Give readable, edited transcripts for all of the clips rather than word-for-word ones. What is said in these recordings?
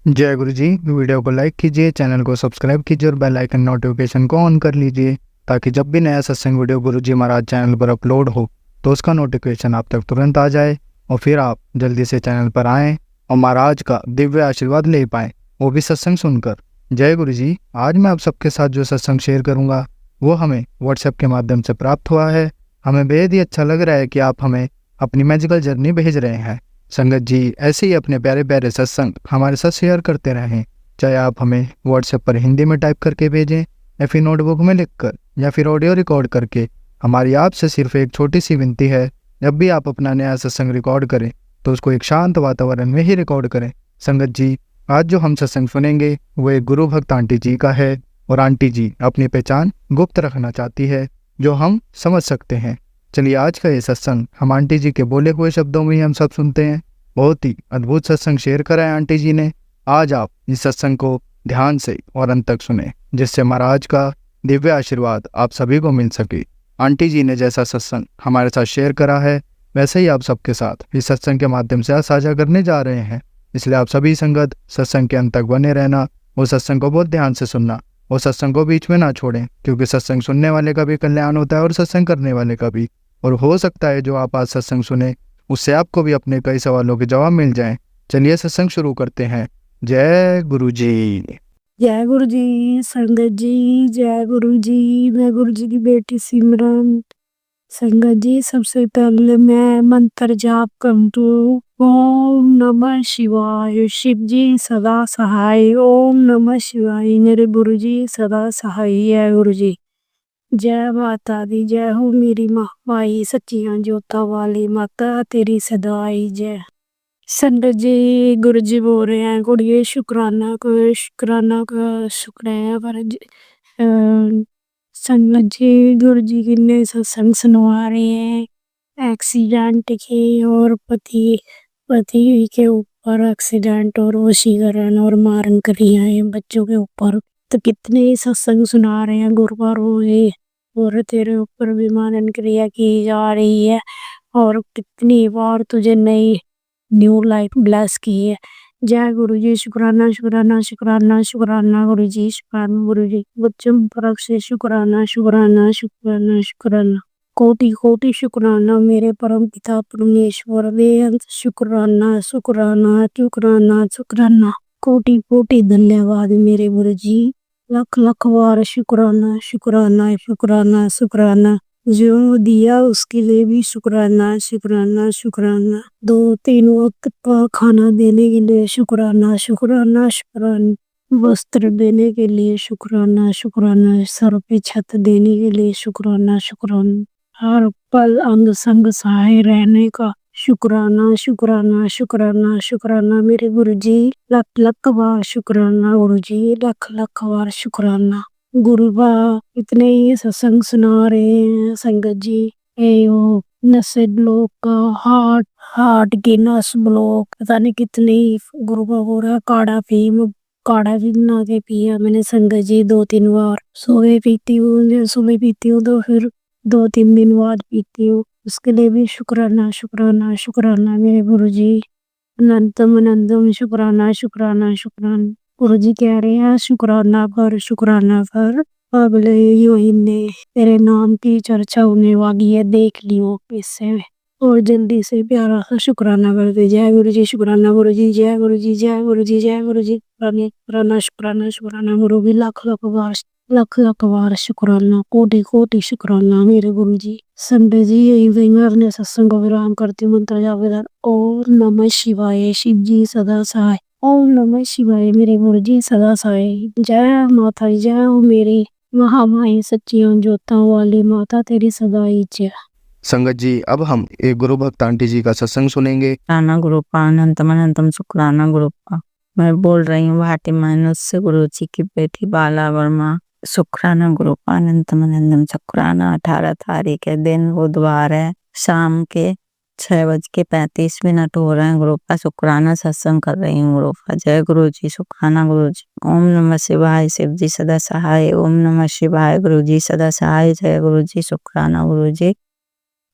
जय गुरु जी। वीडियो को लाइक कीजिए, चैनल को सब्सक्राइब कीजिए और बेल आइकन नोटिफिकेशन को ऑन कर लीजिए ताकि जब भी नया सत्संग वीडियो गुरु जी महाराज चैनल पर अपलोड हो तो उसका नोटिफिकेशन आप तक तुरंत आ जाए और फिर आप जल्दी से चैनल पर आएँ और महाराज का दिव्य आशीर्वाद ले पाएँ, वो भी सत्संग सुनकर। जय गुरु जी। आज मैं आप सबके साथ जो सत्संग शेयर करूँगा वो हमें व्हाट्सएप के माध्यम से प्राप्त हुआ है। हमें बेहद ही अच्छा लग रहा है कि आप हमें अपनी मैजिकल जर्नी भेज रहे हैं। संगत जी ऐसे ही अपने प्यारे प्यारे सत्संग हमारे साथ शेयर करते रहें, चाहे आप हमें व्हाट्सएप पर हिंदी में टाइप करके भेजें या फिर नोटबुक में लिखकर या फिर ऑडियो रिकॉर्ड करके। हमारी आपसे सिर्फ एक छोटी सी विनती है, जब भी आप अपना नया सत्संग रिकॉर्ड करें तो उसको एक शांत वातावरण में ही रिकॉर्ड करें। संगत जी आज जो हम सत्संग सुनेंगे वो एक गुरु भक्त आंटी जी का है और आंटी जी अपनी पहचान गुप्त रखना चाहती है जो हम समझ सकते हैं। चलिए आज का ये सत्संग हम आंटी जी के बोले हुए शब्दों में ही हम सब सुनते हैं। बहुत ही अद्भुत सत्संग शेयर करा है आंटी जी ने। आज आप इस सत्संग को ध्यान से और अंत तक सुने जिससे महाराज का दिव्य आशीर्वाद आप सभी को मिल सके। आंटी जी ने जैसा सत्संग हमारे साथ शेयर करा है वैसे ही आप सबके साथ इस सत्संग के माध्यम से साझा करने जा रहे हैं। इसलिए आप सभी संगत सत्संग के अंत तक बने रहना, वो सत्संग को बहुत ध्यान से सुनना, वो सत्संग को बीच में ना छोड़ें, क्योंकि सत्संग सुनने वाले का भी कल्याण होता है और सत्संग करने वाले का भी। और हो सकता है जो आप आज सत्संग सुने उससे आपको भी अपने कई सवालों के जवाब मिल जाएं। चलिए सत्संग शुरू करते हैं। जय गुरु जी। जय गुरु जी। संगत जी जय गुरु जी। मैं गुरु जी की बेटी सिमरन। संगत जी सबसे पहले मैं मंत्र जाप करूँ। ओम नमः शिवाय। शिव जी सदा सहाय। ओम नमः शिवाय। मेरे गुरु जी सदा सहाय। जय गुरु जी। जय माता दी। जय हो मेरी माँ माई सच्चियां जोता वाली माता तेरी सदाई जय। संगत जी गुरु जी बोल रहे हैं कुड़िए शुक्राना का शुक्र है पर संगत जी गुरु जी की ने सत्संग सुनवा रहे हैं एक्सीडेंट के और पति के ऊपर एक्सीडेंट और वशीकरण और मारन करिया है बच्चों के ऊपर। तो कितने सत्संग सुना रहे हैं गुरुवार हुए और तेरे ऊपर भी मारन क्रिया की जा रही है और कितनी बार तुझे नई न्यू लाइफ ब्लेस की है। जय गुरु जी। शुक्राना शुक्राना शुक्राना शुक्राना गुरु जी। शुक्राना गुरु जी। बच्चों परख से शुक्राना शुक्राना शुक्राना शुक्राना कोटि कोटि शुक्राना मेरे परम पिता परमेश्वर बेअंत शुक्राना शुक्राना शुक्राना शुक्राना कोटि कोटि धन्यवाद मेरे गुरु जी। लख लख बार शुक्राना शुक्राना शुक्राना शुक्राना जो दिया उसके लिए भी शुक्राना शुक्राना शुक्राना। 2-3 वक्त का खाना देने के लिए शुक्राना शुक्राना शुक्राना। वस्त्र देने के लिए शुक्राना शुक्राना। सर पे छत देने के लिए शुक्राना शुक्राना। हर पल अंग संग सहाय रहने का शुक्राना शुक्राना शुक्राना शुक्राना मेरे गुरु जी। लख लख बार शुक्राना गुरु जी। लख लख बार शुक्राना गुरु बा। इतने ही सत्संग सुना रहे हैं संगत जी। वो नशे ब्लॉक का हार्ट की नस ब्लॉक पता नहीं कितने गुरु बा हो रहा। काढ़ा भी बना के पिया मैंने संगत जी 2-3 बार। सुबह पीती हूँ तो फिर 2-3 दिन बाद पीती हूँ। उसके लिए भी शुक्राना शुक्राना शुक्राना मेरे गुरु जी। अनंतम अनंतम शुक्राना शुक्राना शुक्राना। गुरु जी कह रहे हैं शुक्राना कर अगले महीने तेरे नाम की चर्चा होने वाली है, देख लियो इससे और जल्दी से प्यारा सा शुक्राना कर दे। जय गुरु जी। शुक्राना गुरु जी। जय गुरु जी। जय गुरु जी। जय गुरु जी। शुक्राना शुक्राना शुक्राना गुरु भी लख लख बार शुक्राना कोटि कोटि शुक्राना मेरे गुरु जी। संडे जी यही वही मैं अपने सत्संग को विराम करती हूँ। मंत्र जावेदार ओम नमः शिवाय। शिव जी सदा सहाय। ओम नमः शिवाय मेरे गुरु जी सदा सहाय। जय माता जय हो मेरी महामाई सच्चियों जोता वाली माता तेरी सदाई जय। संगत जी अब हम एक गुरु भक्त आंटी जी का सत्संग सुनेंगे। शुक्राना गुरुपा अनंतम अनंतम शुक्राना गुरुपा। मैं बोल रही हूँ भाटी माइनस से गुरु जी की बेटी बाला वर्मा। शुक्राना गुरुपा अनंतम अनंतम शुक्राना। 18 तारीख के दिन बुधवार है, शाम के 6:35 हो रहे हैं। गुरुपा शुक्राना सत्संग कर रही हूँ गुरुपा। जय गुरु जी। शुक्राना गुरु जी। ओम नमः शिवाय। शिव जी सदा सहाय। ओम नमः शिवाय। गुरु जी सदा सहाय। जय गुरु जी। शुक्राना गुरु जी।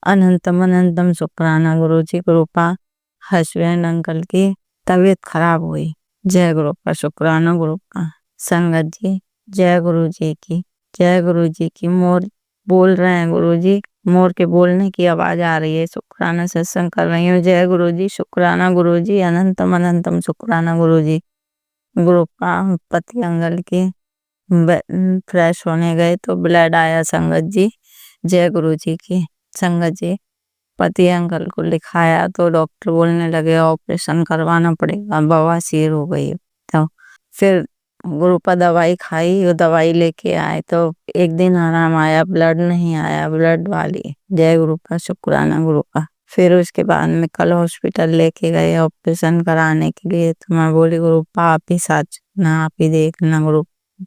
अनंतम अनंतम शुक्राना गुरु जी। कृपा हसबैंड अंकल की तबीयत खराब हुई जय गुरु का शुक्राना गुरु का। संगत जी जय गुरु जी की, जय गुरु जी की। मोर बोल रहे हैं गुरु जी, मोर के बोलने की आवाज आ रही है। शुक्राना सत्संग कर रही हूँ। जय गुरु जी, शुक्राना गुरु जी, अनंतम अनंतम शुक्राना गुरु जी। गुरु का पति अंगल की फ्रेश होने गए तो ब्लड आया संगत जी। जय गुरु जी की। संगत जी पति अंकल को लिखाया तो डॉक्टर बोलने लगे ऑपरेशन करवाना पड़ेगा, बवासीर हो गई। तो फिर गुरु पर दवाई खाई, वो दवाई लेके आए तो एक दिन आराम आया, ब्लड नहीं आया, ब्लड वाली। जय गुरु का शुक्राना गुरु का। फिर उसके बाद में कल हॉस्पिटल लेके गए ऑपरेशन कराने के लिए। तो मैं बोली गुरु आप ही साथ ना, आप ही देखना गुरु,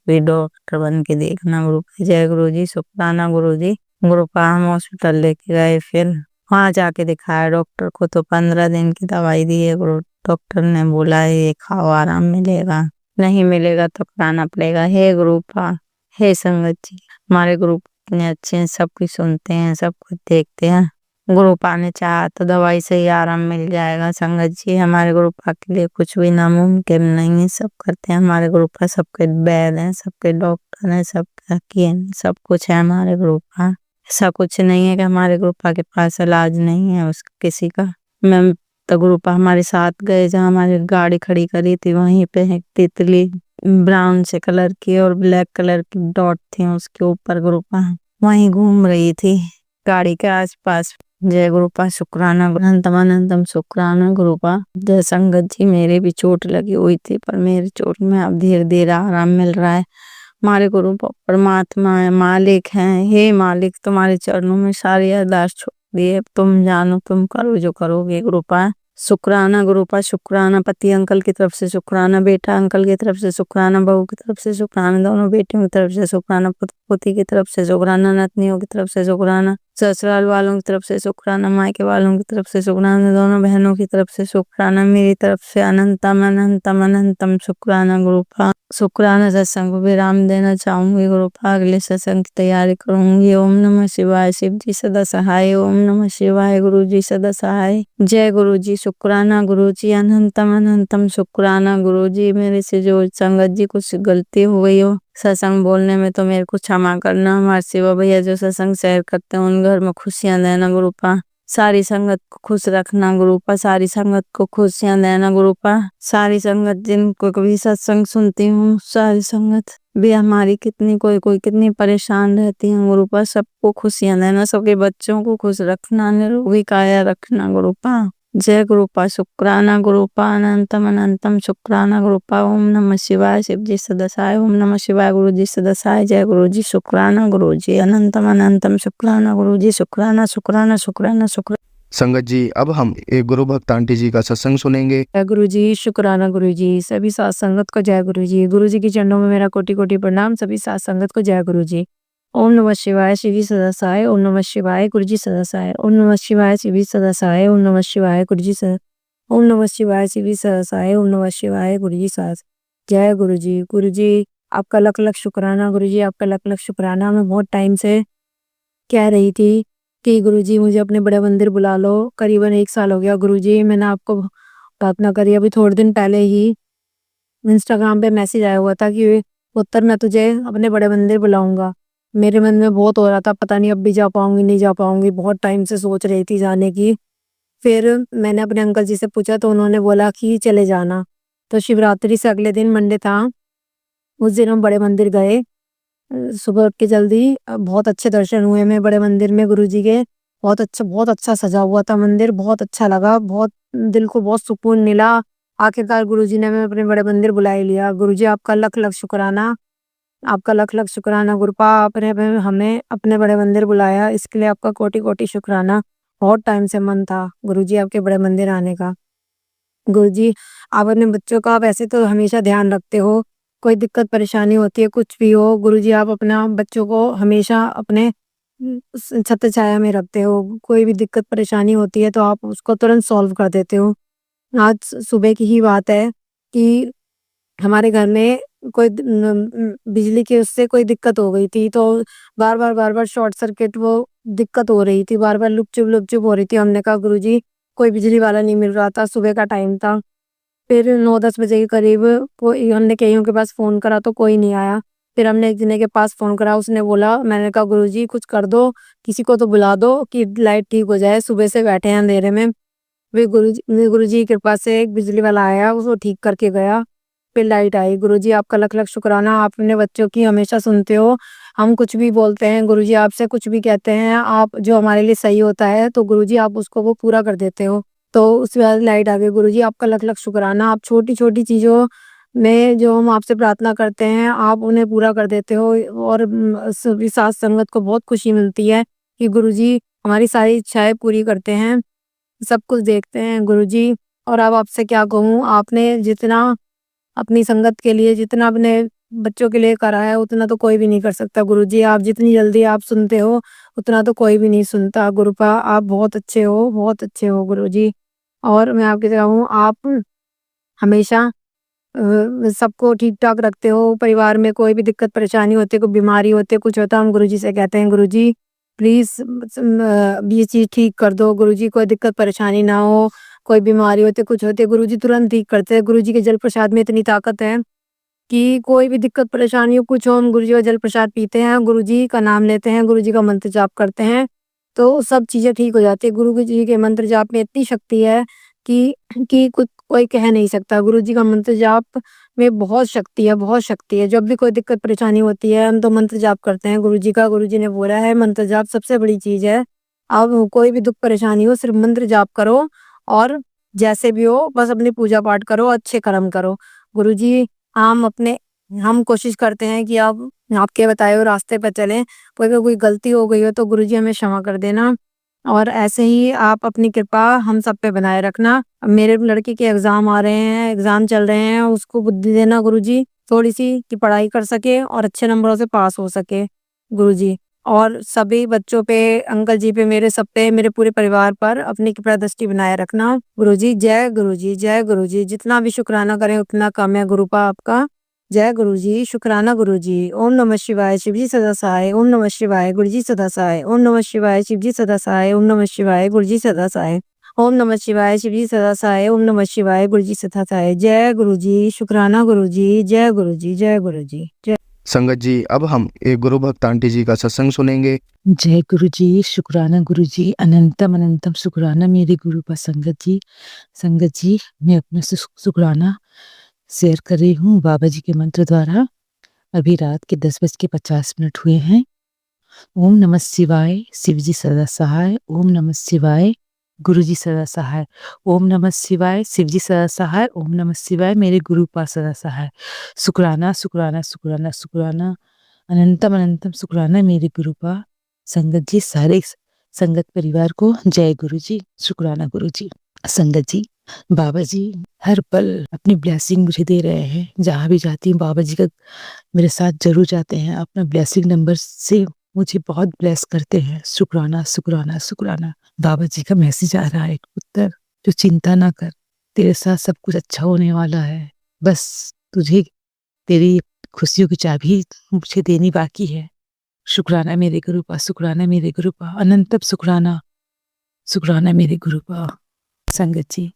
भी डॉक्टर बन के देखना गुरु। जय गुरु जी, शुक्राना गुरु जी। गुरु का हम हॉस्पिटल लेके गए, फिर वहाँ जाके दिखाया डॉक्टर को तो 15 दिन की दवाई दी है गुरु। डॉक्टर ने बोला ये खाओ आराम मिलेगा, नहीं मिलेगा तो कराना पड़ेगा। हे गुरु पा, हे संगत जी, हमारे गुरु इतने अच्छे हैं, सब कुछ सुनते हैं, सब कुछ देखते हैं। गुरु पा ने चाहा तो दवाई से ही आराम मिल जाएगा। संगत जी हमारे गुरु पा के लिए कुछ भी नामुमकिन नहीं है, सब करते हैं हमारे गुरु पा। सबके वैद हैं, सबके डॉक्टर हैं, सबका किए सब कुछ है हमारे गुरु पा। ऐसा कुछ नहीं है कि हमारे गुरु पा के पास इलाज नहीं है उसका किसी का। मैं तो गुरु पा हमारे साथ गए, जहाँ हमारी गाड़ी खड़ी करी थी वहीं पे एक तितली ब्राउन से कलर की और ब्लैक कलर की डॉट थी उसके ऊपर, गुरु पा वहीं घूम रही थी गाड़ी के आसपास। जय गुरु पा, शुक्राना अनंतम अनंतम शुक्राना गुरु पा। जय संगत जी, मेरे भी चोट लगी हुई थी पर मेरी चोट में अब धीरे धीरे आराम मिल रहा है। हमारे गुरु परमात्मा है, मालिक हैं। हे मालिक, तुम्हारे चरणों में सारी अरदास छोड़ दिए, तुम जानो, तुम करो जो करोगे गुरु पा। शुक्राना गुरु पा, शुक्राना पति अंकल की तरफ से, शुक्राना बेटा अंकल की तरफ से, शुक्राना बहू की तरफ से, शुक्राना दोनों बेटियों की तरफ से, शुक्राना पोती की तरफ से, शुक्राना नतनियों की तरफ से, शुक्राना ससुराल वालों की तरफ से, शुक्राना मायके वालों की तरफ से, शुक्राना दोनों बहनों की तरफ से, शुक्राना मेरी तरफ से। अनंतम अनंतम अनंतम शुक्राना गुरु पा। शुक्राना सत्संग को विराम देना चाहूंगी गुरु पा, अगले सत्संग की तैयारी करूंगी। ओम नमः शिवाय, शिव जी सदा सहाय। ओम नमः शिवाय, गुरु जी सदा सहाय। जय गुरु जी, शुक्राना गुरु जी, अनंतम अनंतम शुक्राना गुरु जी। मेरे से जो संगत जी कुछ गलती हो गई हो सत्संग बोलने में तो मेरे को क्षमा करना। हमारे शिवा भैया जो सत्संग शेयर करते हैं उन घर में खुशियां देना गुरु पा। सारी संगत को खुश रखना गुरु पा, सारी संगत को खुशियां देना गुरु पा। सारी संगत जिनको कभी सत्संग सुनती हूँ, सारी संगत भी हमारी कितनी कोई कोई कितनी परेशान रहती है गुरु पा, सबको खुशियां देना, सबके बच्चों को खुश रखना, निरोगी काया रखना गुरु पा। जय गुरु पा, शुक्राना गुरु पा, अनंतम अनंतम शुक्राना गुरु पा। ओम नमः शिवाय, शिव जी सदा सहाय। ओम नमः शिवाय, गुरु जी सदा सहाय। जय गुरु जी, शुक्राना गुरु जी, अनंतम अनंतम शुक्राना गुरु जी। शुक्राना शुक्राना शुक्राना शुक्राना। संगत जी अब हम एक गुरु भक्त आंटी जी का सत्संग सुनेंगे। जय गुरु जी, शुक्राना गुरु जी, सभी साथ संगत को जय गुरु जी। गुरु जी के चरणों में मेरा कोटि कोटि प्रणाम, सभी साथ संगत को जय गुरु जी। ओम नमः शिवाय, शिव जी सदा सहाय। ओम नमः शिवाय, गुरु जी सदा सहाय। ओम नमः शिवाय, शिव जी सदा सहाय। ओम नमः शिवाय, गुरु जी सदा। ओम नमः शिवाय, शिव जी सदा सहाय। ओम नमः शिवाय, गुरु जी सदा। जय गुरु जी। गुरु जी आपका लख लख शुक्राना गुरु जी, आपका लख लख शुक्राना। मैं बहुत टाइम से कह रही थी कि गुरु जी मुझे अपने बड़े मंदिर बुला लो। करीबन 1 साल हो गया गुरु जी, मैंने आपको प्रार्थना करी। अभी थोड़े दिन पहले ही इंस्टाग्राम पे मैसेज आया हुआ था कि उत्तर मैं तुझे अपने बड़े मंदिर बुलाऊंगा। मेरे मन में बहुत हो रहा था, पता नहीं अब भी जा पाऊंगी नहीं जा पाऊंगी, बहुत टाइम से सोच रही थी जाने की। फिर मैंने अपने अंकल जी से पूछा तो उन्होंने बोला कि चले जाना। तो शिवरात्रि से अगले दिन मंडे था, उस दिन हम बड़े मंदिर गए। सुबह उठ के जल्दी बहुत अच्छे दर्शन हुए हमें बड़े मंदिर में गुरु जी के। बहुत अच्छा सजा हुआ था मंदिर, बहुत अच्छा लगा, बहुत दिल को बहुत सुकून मिला। आखिरकार गुरु जी ने हमें अपने बड़े मंदिर बुला ही लिया। गुरु जी आपका लख लख शुक्राना, आपका लख लख शुक्राना गुरुपा, आपने हमें अपने बड़े मंदिर बुलाया, इसके लिए आपका कोटि कोटि शुक्राना। बहुत टाइम से मन था गुरु जी आपके बड़े मंदिर आने का। गुरु जी आप अपने बच्चों का वैसे तो हमेशा ध्यान रखते हो, कोई दिक्कत परेशानी होती है कुछ भी हो, गुरु जी आप अपना बच्चों को हमेशा अपने छत्र छाया में रखते हो। कोई भी दिक्कत परेशानी होती है तो आप उसको तुरंत सॉल्व कर देते हो। आज सुबह की ही बात है कि हमारे घर में कोई बिजली की उससे कोई दिक्कत हो गई थी, तो बार बार शॉर्ट सर्किट वो दिक्कत हो रही थी, बार बार लुप चुप हो रही थी। हमने कहा गुरु जी कोई बिजली वाला नहीं मिल रहा था, सुबह का टाइम था, फिर 9-10 बजे के करीब कोई हमने कईयों के पास फ़ोन करा तो कोई नहीं आया। फिर हमने एक जने के पास फ़ोन करा, उसने बोला, मैंने कहा गुरुजी कुछ कर दो, किसी को तो बुला दो कि लाइट ठीक हो जाए, सुबह से बैठे हैं अंधेरे में। फिर गुरुजी की कृपा से एक बिजली वाला आया, वो ठीक करके गया, फिर लाइट आई। गुरुजी आपका लख-लख शुक्राना, आप अपने बच्चों की हमेशा सुनते हो। हम कुछ भी बोलते हैं, गुरुजी आपसे कुछ भी कहते हैं, आप जो हमारे लिए सही होता है तो गुरुजी आप उसको वो पूरा कर देते हो। तो उसके बाद लाइट आ गई। गुरुजी आपका लख-लख शुक्राना, आप छोटी-छोटी चीज़ों में जो हम आपसे प्रार्थना करते हैं, आप उन्हें पूरा कर देते हो। और सभी साथ संगत को बहुत खुशी मिलती है कि गुरुजी हमारी सारी इच्छाएँ पूरी करते हैं, सब कुछ देखते हैं गुरुजी। और अब आपसे क्या कहूँ, आपने जितना अपनी संगत के लिए, जितना अपने बच्चों के लिए करा है, उतना तो कोई भी नहीं कर सकता गुरुजी। आप जितनी जल्दी आप सुनते हो, उतना तो कोई भी नहीं सुनता। गुरुपा आप बहुत अच्छे हो गुरुजी। और मैं आपकी तरह हूँ, आप हमेशा सबको ठीक-ठाक रखते हो, परिवार में कोई भी दिक्कत परेशानी होती है, कोई बीमारी होती है, कुछ होता है, हम गुरुजी से कहते हैं गुरुजी प्लीज़ ये चीज़ ठीक कर दो गुरुजी, कोई दिक्कत परेशानी ना हो, कोई बीमारी होती है, कुछ होती है, गुरुजी तुरंत ठीक करते हैं। गुरुजी के जल प्रसाद में इतनी ताकत है कि कोई भी दिक्कत परेशानी हो, कुछ हो, हम गुरुजी का जल प्रसाद पीते हैं, गुरुजी का नाम लेते हैं, गुरुजी का मंत्र जाप करते हैं, तो सब चीज़ें ठीक हो जाती है। गुरु जी के मंत्र जाप में इतनी शक्ति है कि कुछ कोई कह नहीं सकता। गुरुजी का मंत्र जाप में बहुत शक्ति है, बहुत शक्ति है। जब भी कोई दिक्कत परेशानी होती है, हम तो मंत्र जाप करते हैं गुरुजी का। गुरुजी ने बोला है मंत्र जाप सबसे बड़ी चीज़ है। अब कोई भी दुःख परेशानी हो, सिर्फ़ मंत्र जाप करो और जैसे भी हो बस अपनी पूजा पाठ करो, अच्छे कर्म करो। गुरुजी हम कोशिश करते हैं कि अब आपके बताए हुए रास्ते पे चलें। कोई अगर कोई गलती हो गई हो तो गुरुजी हमें क्षमा कर देना। और ऐसे ही आप अपनी कृपा हम सब पे बनाए रखना। अब मेरे लड़के के एग्ज़ाम आ रहे हैं, एग्ज़ाम चल रहे हैं, उसको बुद्धि देना गुरुजी थोड़ी-सी कि पढ़ाई कर सके और अच्छे नंबरों से पास हो सके गुरुजी। और सभी बच्चों पे, अंकल जी पे, मेरे सब पे, मेरे पूरे परिवार पर अपनी कृपा दृष्टि बनाए रखना गुरुजी। जय गुरुजी, जय गुरुजी। जितना भी शुक्राना करें उतना कम है गुरुपा आपका। जय गुरुजी, शुक्राना गुरुजी। ओम नमः शिवाय, शिवजी सदा सहाय। ओम नमः शिवाय, गुरुजी सदा सहाय। ओम नमः शिवाय, शिवजी सदा सहाय। ओम नमः शिवाय, गुरुजी सदा सहाय। ओम नमः शिवाय, शिवजी सदा सहाय। ओम नमः शिवाय, गुरुजी सदा सहाय। जय गुरुजी, शुक्राना गुरुजी। जय गुरुजी, जय गुरुजी। जय संगत जी, अब हम एक गुरु भक्त आंटी जी का सत्संग सुनेंगे। जय गुरु जी, शुक्राना गुरु जी, अनंतम अनंतम शुक्राना मेरे गुरु पर संगत जी। संगत जी, मैं अपना शुक्राना शेयर कर रही हूँ बाबा जी के मंत्र द्वारा। अभी रात के 10:50 हुए हैं। ओम नमः शिवाय, शिव जी सदा सहाय। ओम नमः शिवाय, गुरु जी सदा सहाय। ओम नमः शिवाय, शिव जी सदा सहाय। ओम नमः शिवाय, मेरे गुरु पर सदा सहाय। शुक्राना शुक्राना शुक्राना शुक्राना, अनंतम अनंतम शुक्राना मेरे गुरु पर। संगत जी, सारे संगत परिवार को जय गुरु जी, शुक्राना गुरु जी। संगत जी, बाबा जी हर पल अपनी ब्लेसिंग मुझे दे रहे हैं। जहाँ भी जाती हूँ बाबा जी का मेरे साथ जरूर जाते हैं। अपना ब्लेसिंग नंबर से मुझे बहुत ब्लेस करते हैं। शुक्राना शुक्राना शुक्राना। बाबा जी का मैसेज आ रहा है, पुत्र जो चिंता ना कर, तेरे साथ सब कुछ अच्छा होने वाला है। बस तुझे तेरी खुशियों की चाबी मुझे देनी बाकी है। शुक्राना मेरे गुरु पा, शुक्राना मेरे गुरु पा, अनंतम शुक्राना, शुक्राना मेरे गुरु पा। संगत जी,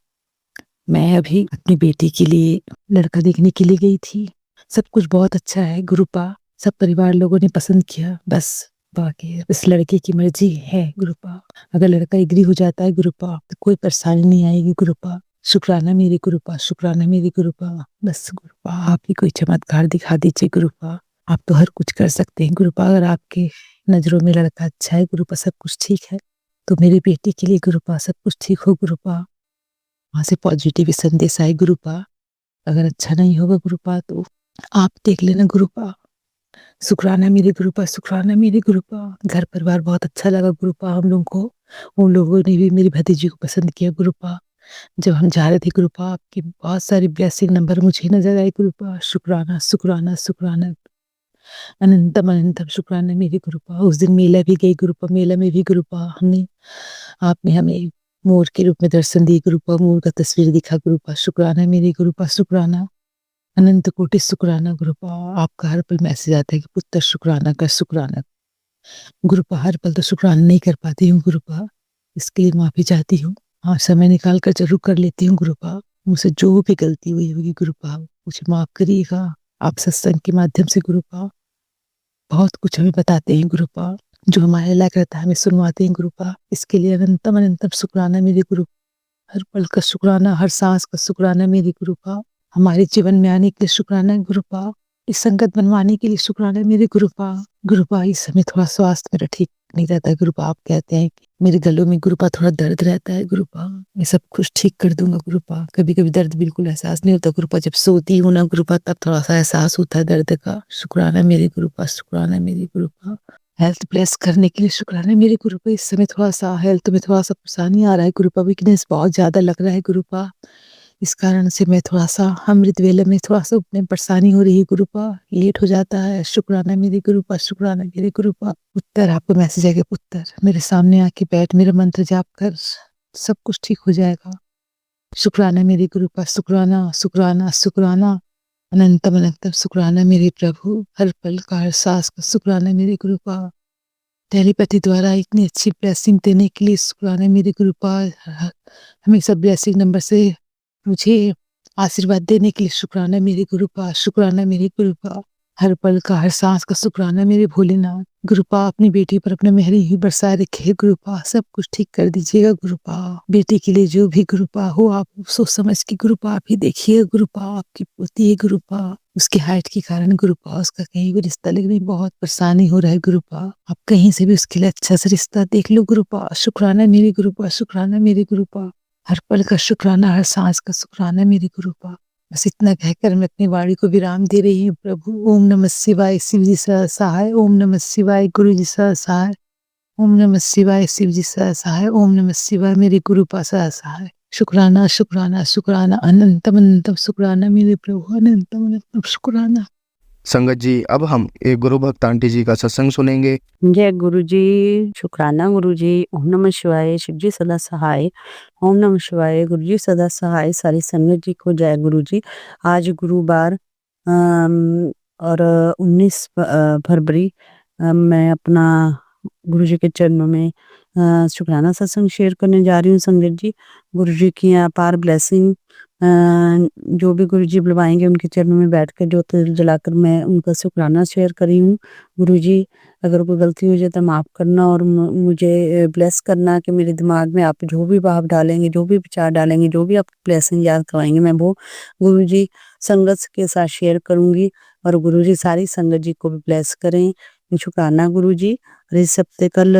मैं अभी अपनी बेटी के लिए लड़का देखने के लिए गई थी। सब कुछ बहुत अच्छा है गुरुपा, सब परिवार लोगों ने पसंद किया। बस बाकी इस लड़के की मर्जी है गुरुपा। अगर लड़का एग्री हो जाता है गुरुपा तो कोई परेशानी नहीं आएगी गुरुपा। शुक्राना मेरे गुरुपा, शुक्राना मेरे गुरुपा। बस गुरुपा आप ही कोई चमत्कार दिखा दीजिए गुरुपा। आप तो हर कुछ कर सकते हैं गुरुपा। अगर आपके नजरों में लड़का अच्छा है गुरुपा, सब कुछ ठीक है, तो मेरी बेटी के लिए गुरुपा सब कुछ ठीक हो गुरुपा। वहाँ से पॉजिटिव संदेश आए गुरुपा। अगर अच्छा नहीं होगा गुरुपा तो आप देख लेना गुरुपा। शुक्राना मेरे गुरुपा, शुक्राना मेरे गुरुपा। घर परिवार बहुत अच्छा लगा गुरुपा हम लोगों को। उन लोगों ने भी मेरी भतीजी को पसंद किया गुरुपा। जब हम जा रहे थे गुरुपा, आपकी बहुत सारी ब्लेसिंग नंबर मुझे नजर आए गुरुपा। शुक्राना शुक्राना शुक्राना, अनंतम अनंतम शुक्राना मेरे गुरुपा। उस दिन मेला भी गई गुरुपा, मेला में भी गुरुपा आपने हमें मोर के रूप में दर्शन दिए गुरुपा। मोर का तस्वीर दिखा गुरुपा। शुक्राना मेरे गुरुपा, शुक्राना, अनंत कोटि शुक्राना गुरुपा। आपका हर पल मैसेज आता है कि पुत्र शुक्राना कर, शुक्राना गुरुपा। हर पल तो शुक्राना नहीं कर पाती हूँ गुरुपा, इसके लिए माफी चाहती हूँ। हाँ, समय निकाल कर जरूर कर लेती हूँ गुरुपा। मुझसे जो भी गलती हुई होगी गुरु पाप मुझे माफ करिएगा। आप सत्संग के माध्यम से गुरु पाप बहुत कुछ हमें बताते हैं गुरु पाप, जो हमारे लायक रहता है हमें सुनवाते हैं गुरु पाप। इसके लिए अनंतम अनंतम शुक्राना मेरे गुरु। हर पल का शुक्राना, हर सांस का शुक्राना मेरे गुरु पाप। हमारे जीवन में आने के लिए शुक्राना गुरु पाप। इस संगत बनवाने के लिए शुक्राना मेरे गुरु पाप। गुरु पाप इस समय थोड़ा स्वास्थ्य मेरा ठीक नहीं रहता है गुरु पाप। कहते हैं कि मेरे गलों में गुरु पाप थोड़ा दर्द रहता है गुरु पाप। मैं सब कुछ ठीक कर दूंगा गुरु पाप। कभी कभी दर्द बिल्कुल एहसास नहीं होता गुरु पाप, जब सोती हूँ ना गुरु पाप तब थोड़ा सा एहसास होता है दर्द का। शुक्राना मेरे गुरु पाप, शुक्राना मेरे गुरु पाप। हेल्थ ब्लेस करने के लिए शुक्राना मेरे गुरु पाप। इस समय थोड़ा सा हेल्थ में थोड़ा सा परेशानी आ रहा है गुरु पाप, वीकनेस बहुत ज्यादा लग रहा है गुरु पाप। इस कारण से मैं थोड़ा सा अमृत वेले में थोड़ा सा उठने में परेशानी हो रही है गुरु पाप, लेट हो जाता है। शुक्राना मेरे गुरु पाप, शुक्राना मेरे गुरु पाप। पुत्र आपको मैसेज है कि पुत्र मेरे सामने आके बैठ, मेरा मंत्र जाप कर, सब कुछ ठीक हो जाएगा। शुक्राना मेरे गुरु पाप, शुक्राना शुक्राना शुक्राना अनंतम अनंतम शुक्राना मेरे प्रभु। हर पल का हर सांस का शुक्राना मेरे गुरु पाप। टेलीपैथी द्वारा इतनी अच्छी ब्लेसिंग देने के लिए शुक्राना मेरे गुरु पाप। हमेशा ब्लेसिंग नंबर से मुझे आशीर्वाद देने के लिए शुक्राना मेरे गुरु पाप, शुक्राना मेरे गुरु पाप। हर पल का हर सांस का शुक्राना मेरे भोलेनाथ। गुरु पाप अपनी बेटी पर अपना मेहरी ही बरसाए रखे गुरु पाप, सब कुछ ठीक कर दीजिएगा गुरु पाप। बेटी के लिए जो भी गुरु पाप हो आप सोच समझ के गुरु पाप ही देखिए गुरु पाप। आपकी पोती है गुरु पाप, उसकी हाइट के कारण गुरु पाप उसका कहीं भी रिश्ता लगने में बहुत परेशानी हो रहा है गुरु पाप। आप कहीं से भी उसके लिए अच्छा सा रिश्ता देख लो गुरु पाप। शुक्राना मेरे गुरु पाप, शुक्राना मेरे गुरु पाप। हर पल का शुक्राना, हर सांस का शुक्राना मेरे गुरु पाप। बस इतना कहकर मैं अपनी वाणी को विराम दे रही हूँ प्रभु। ओम नमः शिवाय, शिव जी सहाय। ओम नमः शिवाय, गुरु जी सहाय। ओम नमः शिवाय, शिव जी सहाय। ओम नमः शिवाय, मेरे गुरु पास सहाय। शुक्राना शुक्राना शुक्राना अनंतम अनंतम शुक्राना मेरे प्रभु, अनंतम अनंतम शुक्राना। संगत जी, अब हम एक गुरु भक्त आंटी जी का सत्संग सुनेंगे। जय गुरु जी, शुक्राना गुरु जी। ओम नमः शिवाय, शिव जी सदा सहाय। ओम नमः शिवाय, गुरु जी सदा सहाय। सारी संगत जी को जय गुरु जी। आज गुरुवार और 19 फरवरी मैं अपना गुरु जी के चरणों में शुक्राना सत्संग शेयर करने जा रही हूँ संगत जी। गुरु जी की अपार ब्लेसिंग, जो भी गुरु जी बुलवाएंगे उनके चरणों में बैठकर ज्योत जलाकर मैं उनका शुक्राना शेयर करी हूँ। गुरु जी अगर कोई गलती हो जाए तो माफ़ करना और मुझे ब्लेस करना कि मेरे दिमाग में आप जो भी भाव डालेंगे, जो भी विचार डालेंगे, जो भी आप ब्लेसिंग याद करवाएंगे मैं वो गुरु जी संगत के साथ शेयर करूँगी। और गुरु जी सारी संगत जी को भी ब्लेस करें। शुक्राना गुरु जी। और इस हफ्ते कल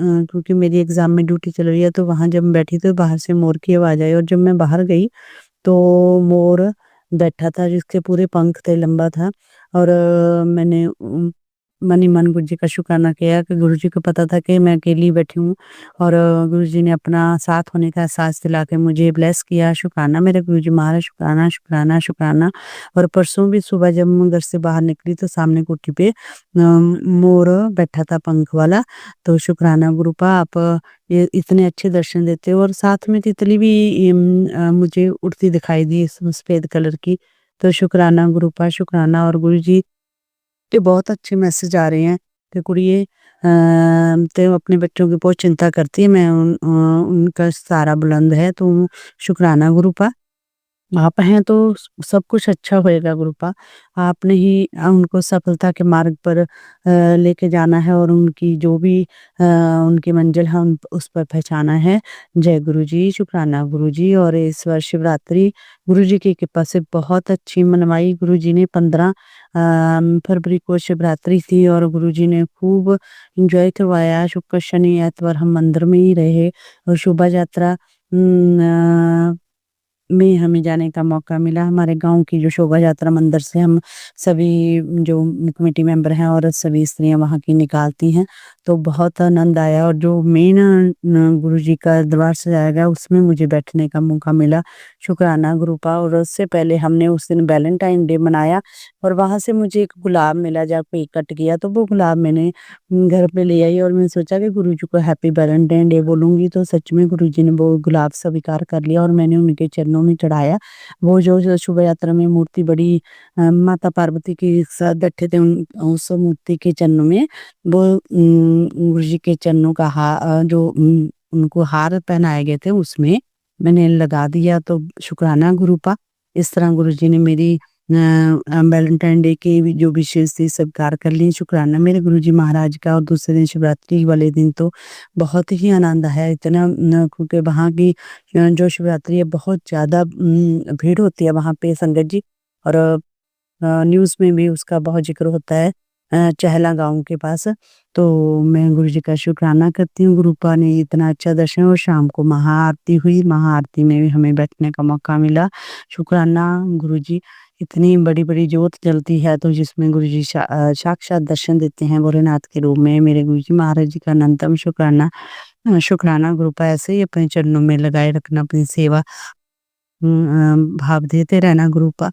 क्योंकि मेरी एग्ज़ाम में ड्यूटी चल रही है तो वहाँ जब मैं बैठी तो बाहर से मोर की आवाज़ आई और जब मैं बाहर गई तो मोर बैठा था जिसके पूरे पंख थे, लंबा था। और मैंने मन ही मन गुरु जी का शुक्राना किया कि गुरु जी को पता था कि मैं अकेली बैठी हूँ और गुरु जी ने अपना साथ होने का एहसास दिला के मुझे ब्लेस किया। शुक्राना मेरे गुरु जी महाराज, शुक्राना शुक्राना शुक्राना। और परसों भी सुबह जब मैं घर से बाहर निकली तो सामने कोठी पे मोर बैठा था पंख वाला। तो शुक्राना गुरु पा, आप ये इतने अच्छे दर्शन देते हो। और साथ में तितली भी मुझे उड़ती दिखाई दी सफेद कलर की। तो शुक्राना गुरु पा, शुक्राना। और गुरु जी के बहुत अच्छे मैसेज आ रहे हैं कि कुड़िए तो अपने बच्चों की बहुत चिंता करती है, मैं उनका सारा बुलंद है। तो शुक्राना गुरु पा, आप हैं तो सब कुछ अच्छा होएगा गुरु पा। आपने ही उनको सफलता के मार्ग पर लेके जाना है और उनकी जो भी उनकी मंजिल है उस पर पहुंचाना है। जय गुरु जी, शुक्राना गुरु जी। और इस बार शिवरात्रि गुरु जी की कृपा से बहुत अच्छी मनवाई। गुरु जी ने 15 फरवरी को शिवरात्रि थी और गुरु जी ने खूब इंजॉय करवाया। शुक्र शनि एतवार हम मंदिर में ही रहे और शोभा यात्रा में हमें जाने का मौका मिला। हमारे गांव की जो शोभा यात्रा मंदिर से हम सभी जो कमेटी मेंबर हैं और सभी स्त्रियां वहां की निकालती हैं, तो बहुत आनंद आया। और जो मेन गुरु जी का दरबार सजाया गया उसमें मुझे बैठने का मौका मिला। शुक्राना गुरु पा। और उससे पहले हमने उस दिन वैलेंटाइन डे मनाया और वहां से मुझे एक गुलाब मिला जब कोई कट गया तो वो गुलाब मैंने घर पे ले आई और मैंने सोचा कि गुरु जी को हैप्पी वैलेंटाइन डे बोलूंगी। तो सच में गुरु जी ने वो गुलाब स्वीकार कर लिया और मैंने उनके चरणों में चढ़ाया। वो जो शोभा यात्रा में मूर्ति बड़ी माता पार्वती के साथ बैठे थे उस मूर्ति के चरणों में वो गुरु जी के चरणों का जो उनको हार पहनाए गए थे उसमें मैंने लगा दिया, तो शुक्राना गुरुपा। इस तरह गुरुजी ने मेरी वैलेंटाइन डे की भी जो विशेष थी स्वीकार कर ली, शुक्राना मेरे गुरुजी महाराज का। और दूसरे दिन शिवरात्रि वाले दिन तो बहुत ही आनंद है, इतना क्योंकि वहाँ की जो शिवरात्रि है बहुत ज़्यादा भीड़ होती है वहाँ पे संगत जी। और न्यूज़ में भी उसका बहुत ज़िक्र होता है चहला गाँव के पास। तो मैं गुरुजी का शुक्राना करती हूँ, गुरुपा ने इतना अच्छा दर्शन। और शाम को महाआरती हुई, महाआरती में भी हमें बैठने का मौका मिला। शुक्राना गुरुजी, इतनी बड़ी-बड़ी ज्योत जलती है तो जिसमें गुरुजी साक्षात दर्शन देते हैं भोलेनाथ के रूप में। मेरे गुरुजी महाराज जी का अनंतम शुक्राना। शुक्राना गुरुपा, ऐसे ही अपने चरणों में लगाए रखना, अपनी सेवा भाव देते रहना गुरुपा।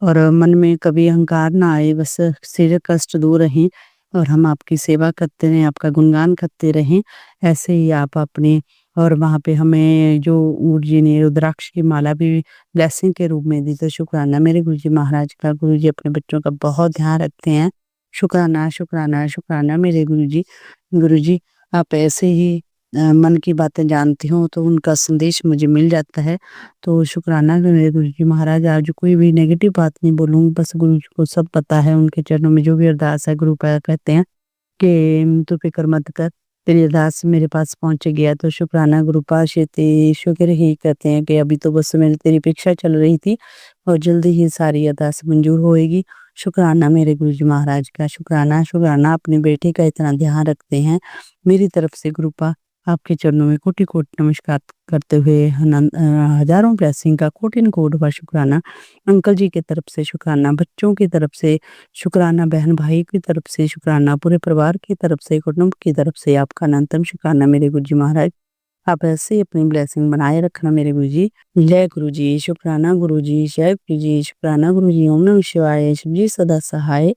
और मन में कभी अहंकार ना आए, बस सिर कष्ट दूर रहें और हम आपकी सेवा करते रहें, आपका गुणगान करते रहें। ऐसे ही आप अपने, और वहाँ पे हमें जो गुरुजी ने रुद्राक्ष की माला भी ब्लेसिंग के रूप में दी, तो शुक्राना मेरे गुरुजी महाराज का। गुरुजी अपने बच्चों का बहुत ध्यान रखते हैं। शुक्राना, शुक्राना, शुक्राना मेरे गुरुजी। गुरुजी, आप ऐसे ही मन की बातें जानती हो तो उनका संदेश मुझे मिल जाता है। तो शुक्राना मेरे गुरुजी महाराज। आज कोई भी नेगेटिव बात नहीं बोलूँगी, बस गुरुजी को सब पता है। उनके चरणों में जो भी अरदास है, गुरुपा कहते हैं कि तू फिक्र मत कर, तेरी अरदास मेरे पास पहुँच गया। तो शुक्राना गुरुपा, शुक्र ही कहते हैं कि अभी तो बस मेरी तेरी परीक्षा चल रही थी और जल्दी ही सारी अरदास मंजूर होएगी। शुक्राना मेरे गुरुजी महाराज का। शुक्राना, शुक्राना अपने बेटे का इतना ध्यान रखते हैं। मेरी तरफ से गुरुपा आपके चरणों में कोटि-कोटि नमस्कार करते हुए हज़ारों ब्लेसिंग का कोटि-कोटि शुक्राना। अंकल जी की तरफ से शुक्राना, बच्चों की तरफ से शुक्राना, बहन-भाई की तरफ से शुक्राना, पूरे परिवार की तरफ से, कुटुंब की तरफ से आपका अनंतम शुक्राना मेरे गुरुजी महाराज। आप ऐसे ही अपनी ब्लेसिंग बनाए रखना मेरे गुरुजी। जय गुरुजी, शुक्राना गुरुजी, जय गुरुजी, शुक्राना गुरुजी। ओम नमः शिवाय, शिव जी सदा सहाय।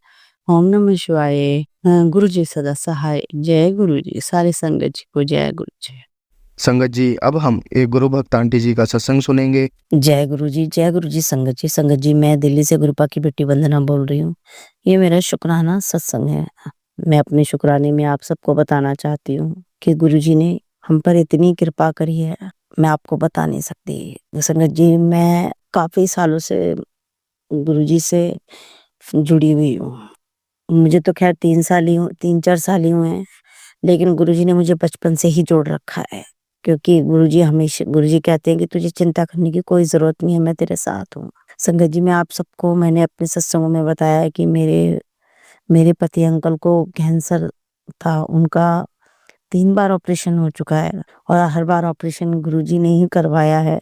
ओम नमः शिवाय, गुरुजी सदा सहाय। जय गुरुजी। सारे संगत जी को जय गुरुजी। संगत जी, अब हम एक गुरु भक्त आंटी जी का सत्संग सुनेंगे। जय गुरुजी संगत जी। संगत जी, मैं दिल्ली से गुरुपा की बेटी वंदना बोल रही हूँ। ये मेरा शुक्राना सत्संग है। मैं अपने शुक्राने में आप सबको बताना चाहती हूँ कि गुरुजी ने हम पर इतनी कृपा करी है, मैं आपको बता नहीं सकती। संगत जी, मैं काफ़ी सालों से गुरुजी से जुड़ी हुई हूँ। मुझे तो खैर 3-4 साल ही हुए हैं, लेकिन गुरुजी ने मुझे बचपन से ही जोड़ रखा है। क्योंकि गुरुजी कहते हैं कि तुझे चिंता करने की कोई ज़रूरत नहीं है, मैं तेरे साथ हूँ। संगत जी, मैं आप सबको मैंने अपने सत्संगों में बताया है कि मेरे पति अंकल को कैंसर था। उनका 3 बार ऑपरेशन हो चुका है और हर बार ऑपरेशन गुरुजी ने ही करवाया है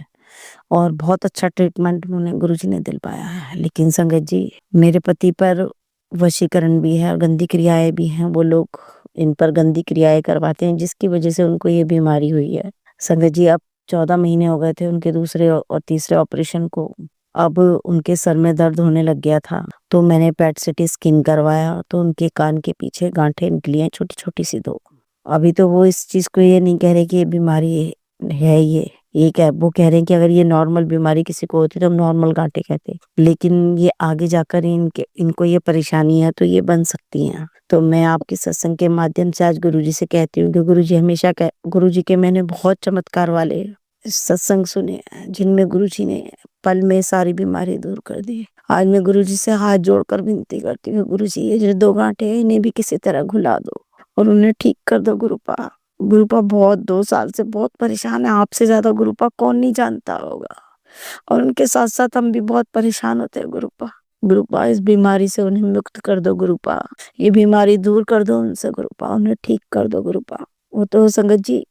और बहुत अच्छा ट्रीटमेंट गुरुजी ने दिलवाया है। लेकिन संगत जी, मेरे पति पर वशीकरण भी है और गंदी क्रियाएँ भी हैं। वो लोग इन पर गंदी क्रियाएँ करवाते हैं, जिसकी वजह से उनको ये बीमारी हुई है। संगत जी, अब 14 महीने हो गए थे उनके दूसरे और तीसरे ऑपरेशन को। अब उनके सर में दर्द होने लग गया था, तो मैंने पेट सिटी स्कैन करवाया, तो उनके कान के पीछे गाँठें निकली हैं, छोटी-छोटी सी 2। अभी तो वो इस चीज़ को ये नहीं कह रहे कि ये बीमारी है वो कह रहे हैं कि अगर ये नॉर्मल बीमारी किसी को होती तो हम नॉर्मल गाँठें कहते। लेकिन ये आगे जाकर इनको ये परेशानी है तो ये बन सकती हैं। तो मैं आपके सत्संग के माध्यम से आज गुरुजी से कहती हूँ कि गुरुजी के मैंने बहुत चमत्कार वाले सत्संग सुने हैं, जिनमें गुरुजी ने पल में सारी बीमारी दूर कर दी। आज मैं गुरुजी से हाथ जोड़कर विनती करती हूँ, गुरुजी ये जो 2 गाँठें हैं इन्हें भी किसी तरह घुला दो और उन्हें ठीक कर दो गुरुपा। गुरुपा बहुत 2 साल से बहुत परेशान है, आपसे ज़्यादा गुरुपा कौन नहीं जानता होगा। और उनके साथ-साथ हम भी बहुत परेशान होते हैं गुरुपा। गुरुपा, इस बीमारी से उन्हें मुक्त कर दो गुरुपा। ये बीमारी दूर कर दो उनसे गुरुपा, उन्हें ठीक कर दो गुरुपा। वो तो संगत जी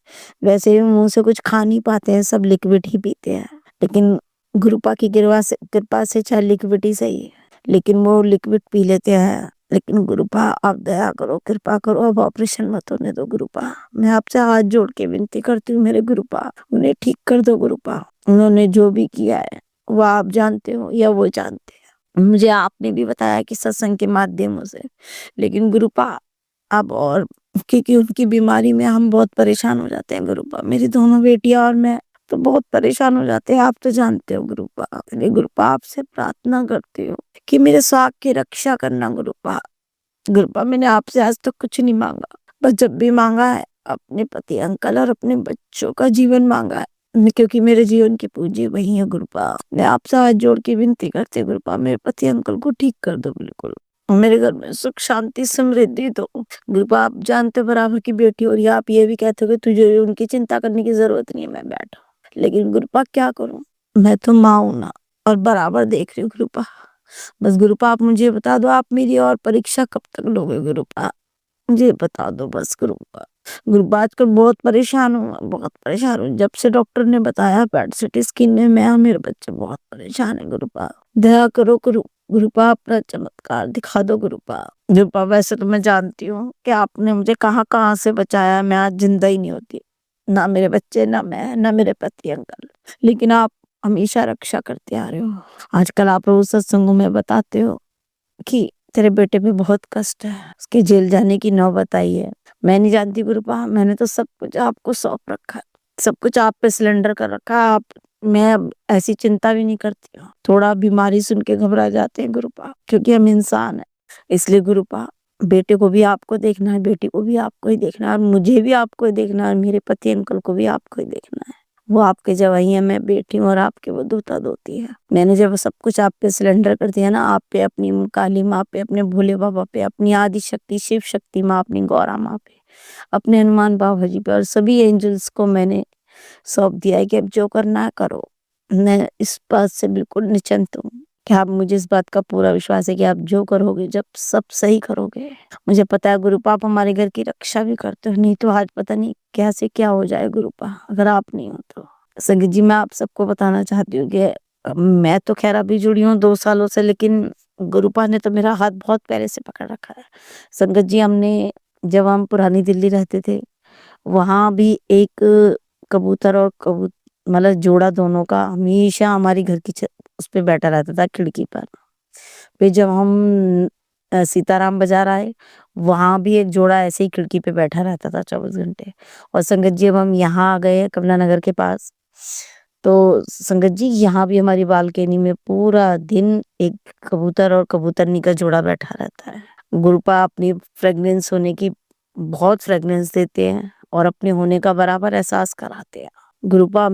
वैसे भी मुँह से कुछ खा नहीं पाते हैं, सब लिक्विड ही पीते हैं। लेकिन गुरुपा की कृपा से चाहे लिक्विड ही सही है, लेकिन वो लिक्विड पी लेते हैं। लेकिन गुरुपा, आप दया करो, कृपा करो, अब ऑपरेशन मत होने दो गुरुपा। मैं आपसे हाथ जोड़ के विनती करती हूँ मेरे गुरुपा, उन्हें ठीक कर दो गुरुपा। उन्होंने जो भी किया है वो आप जानते हो या वो जानते हैं, मुझे आपने भी बताया कि सत्संग के माध्यमों से। लेकिन गुरुपा, अब और क्योंकि उनकी बीमारी में हम बहुत परेशान हो जाते हैं गुरुपा। मेरी दोनों बेटियां और मैं तो बहुत परेशान हो जाते हैं, आप तो जानते हो गुरुपा। मैं गुरुपा आपसे प्रार्थना करती हूँ कि मेरे स्वास्थ्य की रक्षा करना गुरुपा। गुरुपा, मैंने आपसे आज तक कुछ नहीं मांगा, बस जब भी मांगा है अपने पति अंकल और अपने बच्चों का जीवन मांगा है। क्योंकि मेरे जीवन की पूंजी वही है गुरुपा। मैं आपसे हाथ जोड़ के विनती करती हूँ गुरुपा, मेरे पति अंकल को ठीक कर दो बिल्कुल, और मेरे घर में सुख शांति समृद्धि दो गुरुपा। आप जानते हो बराबर की बेटी हो रही है, आप ये भी कहते हो कि तुझे उनकी चिंता करने की जरूरत नहीं है, मैं बैठा हूँ। लेकिन गुरुपा क्या करूं, मैं तो माँ हूं ना, और बराबर देख रही हूँ गुरुपा। बस गुरुपा आप मुझे बता दो, आप मेरी और परीक्षा कब तक लोगे गुरुपा, मुझे बता दो बस गुरुपा। गुरुपा आजकल बहुत परेशान हूँ, बहुत परेशान हूँ। जब से डॉक्टर ने बताया पेट सिटी स्किन में, मैं और मेरे बच्चे बहुत परेशान है गुरुपा। दया करो गुरुपा, अपना चमत्कार दिखा दो गुरुपा। गुरुपा वैसे तो मैं जानती हूँ कि आपने मुझे कहाँ कहाँ से बचाया, मैं आज जिंदा ही नहीं होती, ना मेरे बच्चे, ना मैं, ना मेरे पति अंकल, लेकिन आप हमेशा रक्षा करते आ रहे हो। आजकल आप रोज सत्संगों में बताते हो कि तेरे बेटे पे बहुत कष्ट है, उसके जेल जाने की नौबत आई है। मैं नहीं जानती गुरुपा, मैंने तो सब कुछ आपको सौंप रखा है, सब कुछ आप पे सिलेंडर कर रखा है। आप, मैं अब ऐसी चिंता भी नहीं करती हूँ। थोड़ा बीमारी सुन के घबरा जाते हैं गुरुपा, क्योंकि हम इंसान हैं। इसलिए गुरुपा, बेटे को भी आपको देखना है, बेटी को भी आपको ही देखना है, और मुझे भी आपको ही देखना है, और मेरे पति अंकल को भी आपको ही देखना है। वो आपके जवाई है, मैं बेटी हूँ, और आपके वो दूता दोती है। मैंने जब सब कुछ आप पे सिलेंडर कर दिया ना, आप पे, अपनी काली माँ पे, अपने भोले बाबा पे, अपनी आदि शक्ति शिव शक्ति माँ, अपनी गौरा माँ पे, अपने हनुमान बाबा जी पे, और सभी एंजल्स को मैंने सौंप दिया है कि अब जो करना है करो। मैं इस बात से बिल्कुल निश्चिंत हूँ कि आप, मुझे इस बात का पूरा विश्वास है कि आप जो करोगे, जब सब सही करोगे। मुझे पता है गुरुपा, आप हमारे घर की रक्षा भी करते हो, नहीं तो आज पता नहीं कैसे क्या हो जाए गुरुपा, अगर आप नहीं हो तो। संगीत जी, मैं आप सबको बताना चाहती हूँ कि मैं तो खैर अभी जुड़ी हूँ 2 सालों से, लेकिन गुरुपा ने तो मेरा हाथ बहुत पहले से पकड़ रखा है। संगत जी, हमने, जब हम पुरानी दिल्ली रहते थे, वहां भी एक कबूतर और मतलब जोड़ा दोनों का हमेशा हमारी घर की उस पे बैठा रहता था, खिड़की पर। फिर जब हम सीताराम बाजार आए, वहां भी एक जोड़ा ऐसे ही खिड़की पे बैठा रहता था 24 घंटे। और संगत जी, अब हम यहाँ आ गए कमला नगर के पास, तो संगत जी यहाँ भी हमारी बालकनी में पूरा दिन एक कबूतर और कबूतरनी का जोड़ा बैठा रहता है। गुरुपा अपनी फ्रेग्रेंस होने की बहुत फ्रेग्रेंस देते हैं, और अपने होने का बराबर एहसास कराते हैं। गुरुपा,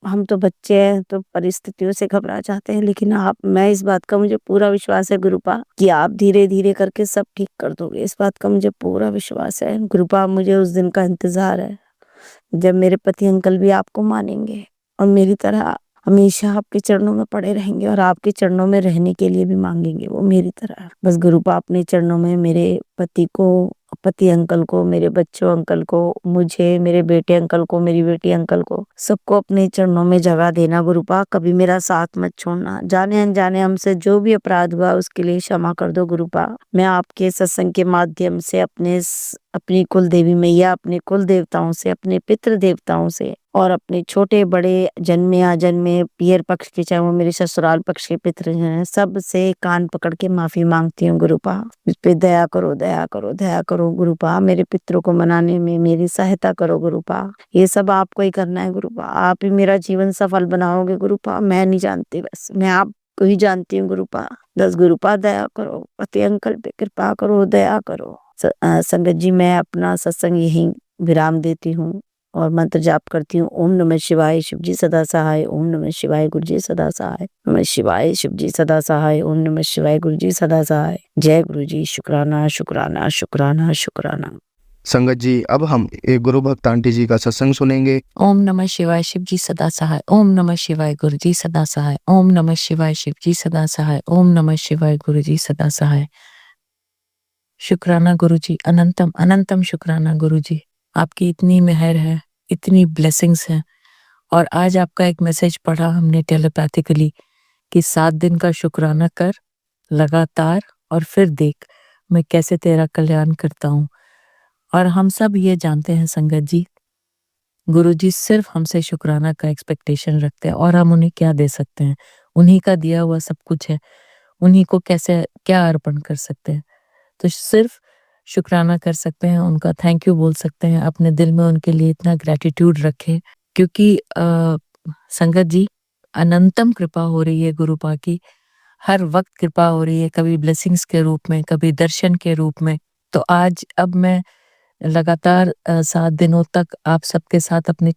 हम तो बच्चे हैं, तो परिस्थितियों से घबरा जाते हैं, लेकिन आप, मैं इस बात का मुझे पूरा विश्वास है गुरुपा कि आप धीरे धीरे करके सब ठीक कर दोगे। इस बात का मुझे पूरा विश्वास है गुरुपा। मुझे उस दिन का इंतजार है जब मेरे पति अंकल भी आपको मानेंगे, और मेरी तरह हमेशा आपके चरणों में पड़े रहेंगे, और आपके चरणों में रहने के लिए भी मांगेंगे वो मेरी तरह। बस गुरुपा, अपने चरणों में मेरे पति को, पति अंकल को, मेरे बच्चों अंकल को, मुझे, मेरे बेटे अंकल को, मेरी बेटी अंकल को, सबको अपने चरणों में जगह देना गुरुपा। कभी मेरा साथ मत छोड़ना। जाने अनजाने हमसे जो भी अपराध हुआ उसके लिए क्षमा कर दो गुरुपा। मैं आपके सत्संग के माध्यम से अपनी कुल देवी मैया, अपने कुल देवताओं से, अपने पितृ देवताओं से, और अपने छोटे बड़े जन्मे अजन्मे पियर पक्ष के, चाहे वो मेरे ससुराल पक्ष के पितृ हैं, सब से कान पकड़ के माफी मांगती हूँ गुरुपा। इस पे दया करो, दया करो, दया करो गुरुपा। मेरे पितरों को मनाने में मेरी सहायता करो गुरुपा। ये सब आपको ही करना है गुरुपा। आप ही मेरा जीवन सफल बनाओगे गुरुपा। मैं नहीं जानती, बस मैं आपको ही जानती हूँ गुरुपा। बस गुरुपा दया करो, पति अंकल पे कृपा करो, दया करो। संगत जी, मैं अपना सत्संग यहीं विराम देती हूँ और मंत्र जाप करती हूँ। ओम नमः शिवाय, शिव जी सदा सहाय। ओम नमः शिवाय, गुरु जी सदा सहाय। नमः शिवाय, शिव जी सदा सहाय। ओम नमः शिवाय, गुरु जी सदा सहाय। जय गुरु जी। शुक्राना, शुक्राना, शुक्राना, शुक्राना। संगत जी, अब हम एक गुरु भक्त आंटी जी का सत्संग सुनेंगे। ओम नमः शिवाय, शिव जी सदा सहाय। ओम नमः शिवाय, गुरु जी सदा सहाय। ओम नमः शिवाय, शिव जी सदा सहाय। ओम नमः शिवाय, गुरु जी सदा सहाय। शुक्राना गुरु जी, अनंतम अनंतम शुक्राना गुरु जी। आपकी इतनी मेहर है, इतनी ब्लेसिंग्स हैं। और आज आपका एक मैसेज पढ़ा हमने टेलीपैथिकली कि 7 दिन का शुक्राना कर लगातार, और फिर देख मैं कैसे तेरा कल्याण करता हूँ। और हम सब ये जानते हैं संगत जी, गुरुजी सिर्फ हमसे शुक्राना का एक्सपेक्टेशन रखते हैं, और हम उन्हें क्या दे सकते हैं। उन्हीं का दिया हुआ सब कुछ है, उन्हीं को कैसे क्या अर्पण कर सकते हैं। तो सिर्फ शुक्राना कर सकते हैं, उनका थैंक यू बोल सकते हैं, अपने दिल में उनके लिए इतना ग्रेटिट्यूड रखें। क्योंकि संगत जी, अनंतम कृपा हो रही है गुरुपा की, हर वक्त कृपा हो रही है, कभी ब्लेसिंग्स के रूप में, कभी दर्शन के रूप में। तो आज अब मैं लगातार 7 दिनों तक आप सबके साथ अपने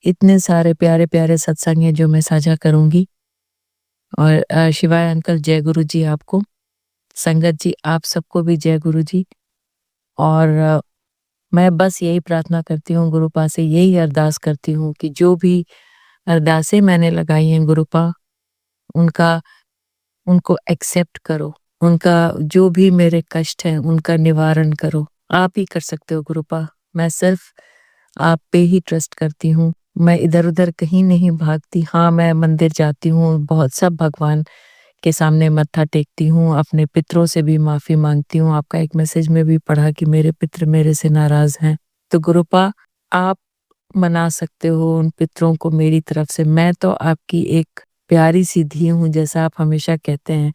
इतने सारे प्यारे प्यारे सत्संग हैं जो मैं साझा करूंगी। और शिवाय अंकल, जय गुरु जी आपको। संगत जी, आप सबको भी जय गुरु जी। और मैं बस यही प्रार्थना करती हूँ गुरुपा से, यही अरदास करती हूँ कि जो भी अरदासें मैंने लगाई हैं गुरुपा, उनको एक्सेप्ट करो। उनका जो भी मेरे कष्ट हैं उनका निवारण करो। आप ही कर सकते हो गुरुपा। मैं सिर्फ आप पे ही ट्रस्ट करती हूँ। मैं इधर-उधर कहीं नहीं भागती। हाँ, मैं मंदिर जाती हूँ, बहुत सब भगवान के सामने मत्था टेकती हूँ, अपने पितरों से भी माफ़ी माँगती हूँ। आपका एक मैसेज में भी पढ़ा कि मेरे पितर मेरे से नाराज़ हैं। तो गुरुपा, आप मना सकते हो उन पितरों को मेरी तरफ से। मैं तो आपकी एक प्यारी-सी धी हूँ, जैसा आप हमेशा कहते हैं।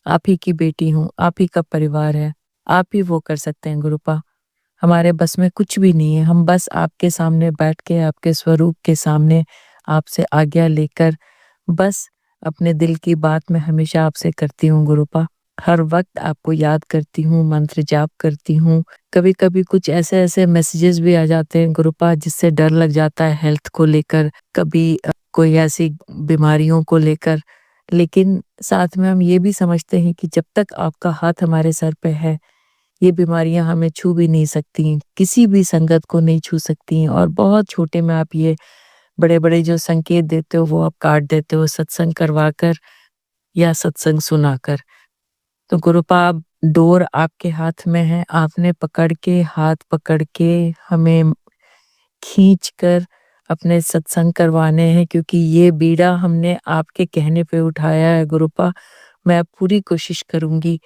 आप ही की बेटी हूँ, आप ही का परिवार है। आप ही वो कर सकते हैं गुरुपा। हमारे बस में कुछ भी नहीं है। हम बस आपके सामने बैठ के, आपके स्वरूप के सामने आपसे आज्ञा लेकर बस अपने दिल की बात मैं हमेशा आपसे करती हूँ गुरुपा। हर वक़्त आपको याद करती हूँ, मंत्र जाप करती हूँ। कभी-कभी कुछ ऐसे-ऐसे मैसेजेस भी आ जाते हैं गुरुपा, जिससे डर लग जाता है हेल्थ को लेकर, कभी कोई ऐसी बीमारियों को लेकर। लेकिन साथ में हम ये भी समझते हैं कि जब तक आपका हाथ हमारे सर पे है, ये बीमारियाँ हमें छू भी नहीं सकती, किसी भी संगत को नहीं छू सकती। और बहुत छोटे में आप ये बड़े-बड़े जो संकेत देते हो, वो आप काट देते हो सत्संग करवाकर या सत्संग सुनाकर। तो गुरुपा, अब डोर आपके हाथ में है। आपने पकड़ के, हाथ पकड़ के हमें खींचकर अपने सत्संग करवाने हैं, क्योंकि ये बीड़ा हमने आपके कहने पे उठाया है गुरुपा। मैं पूरी कोशिश करूँगी,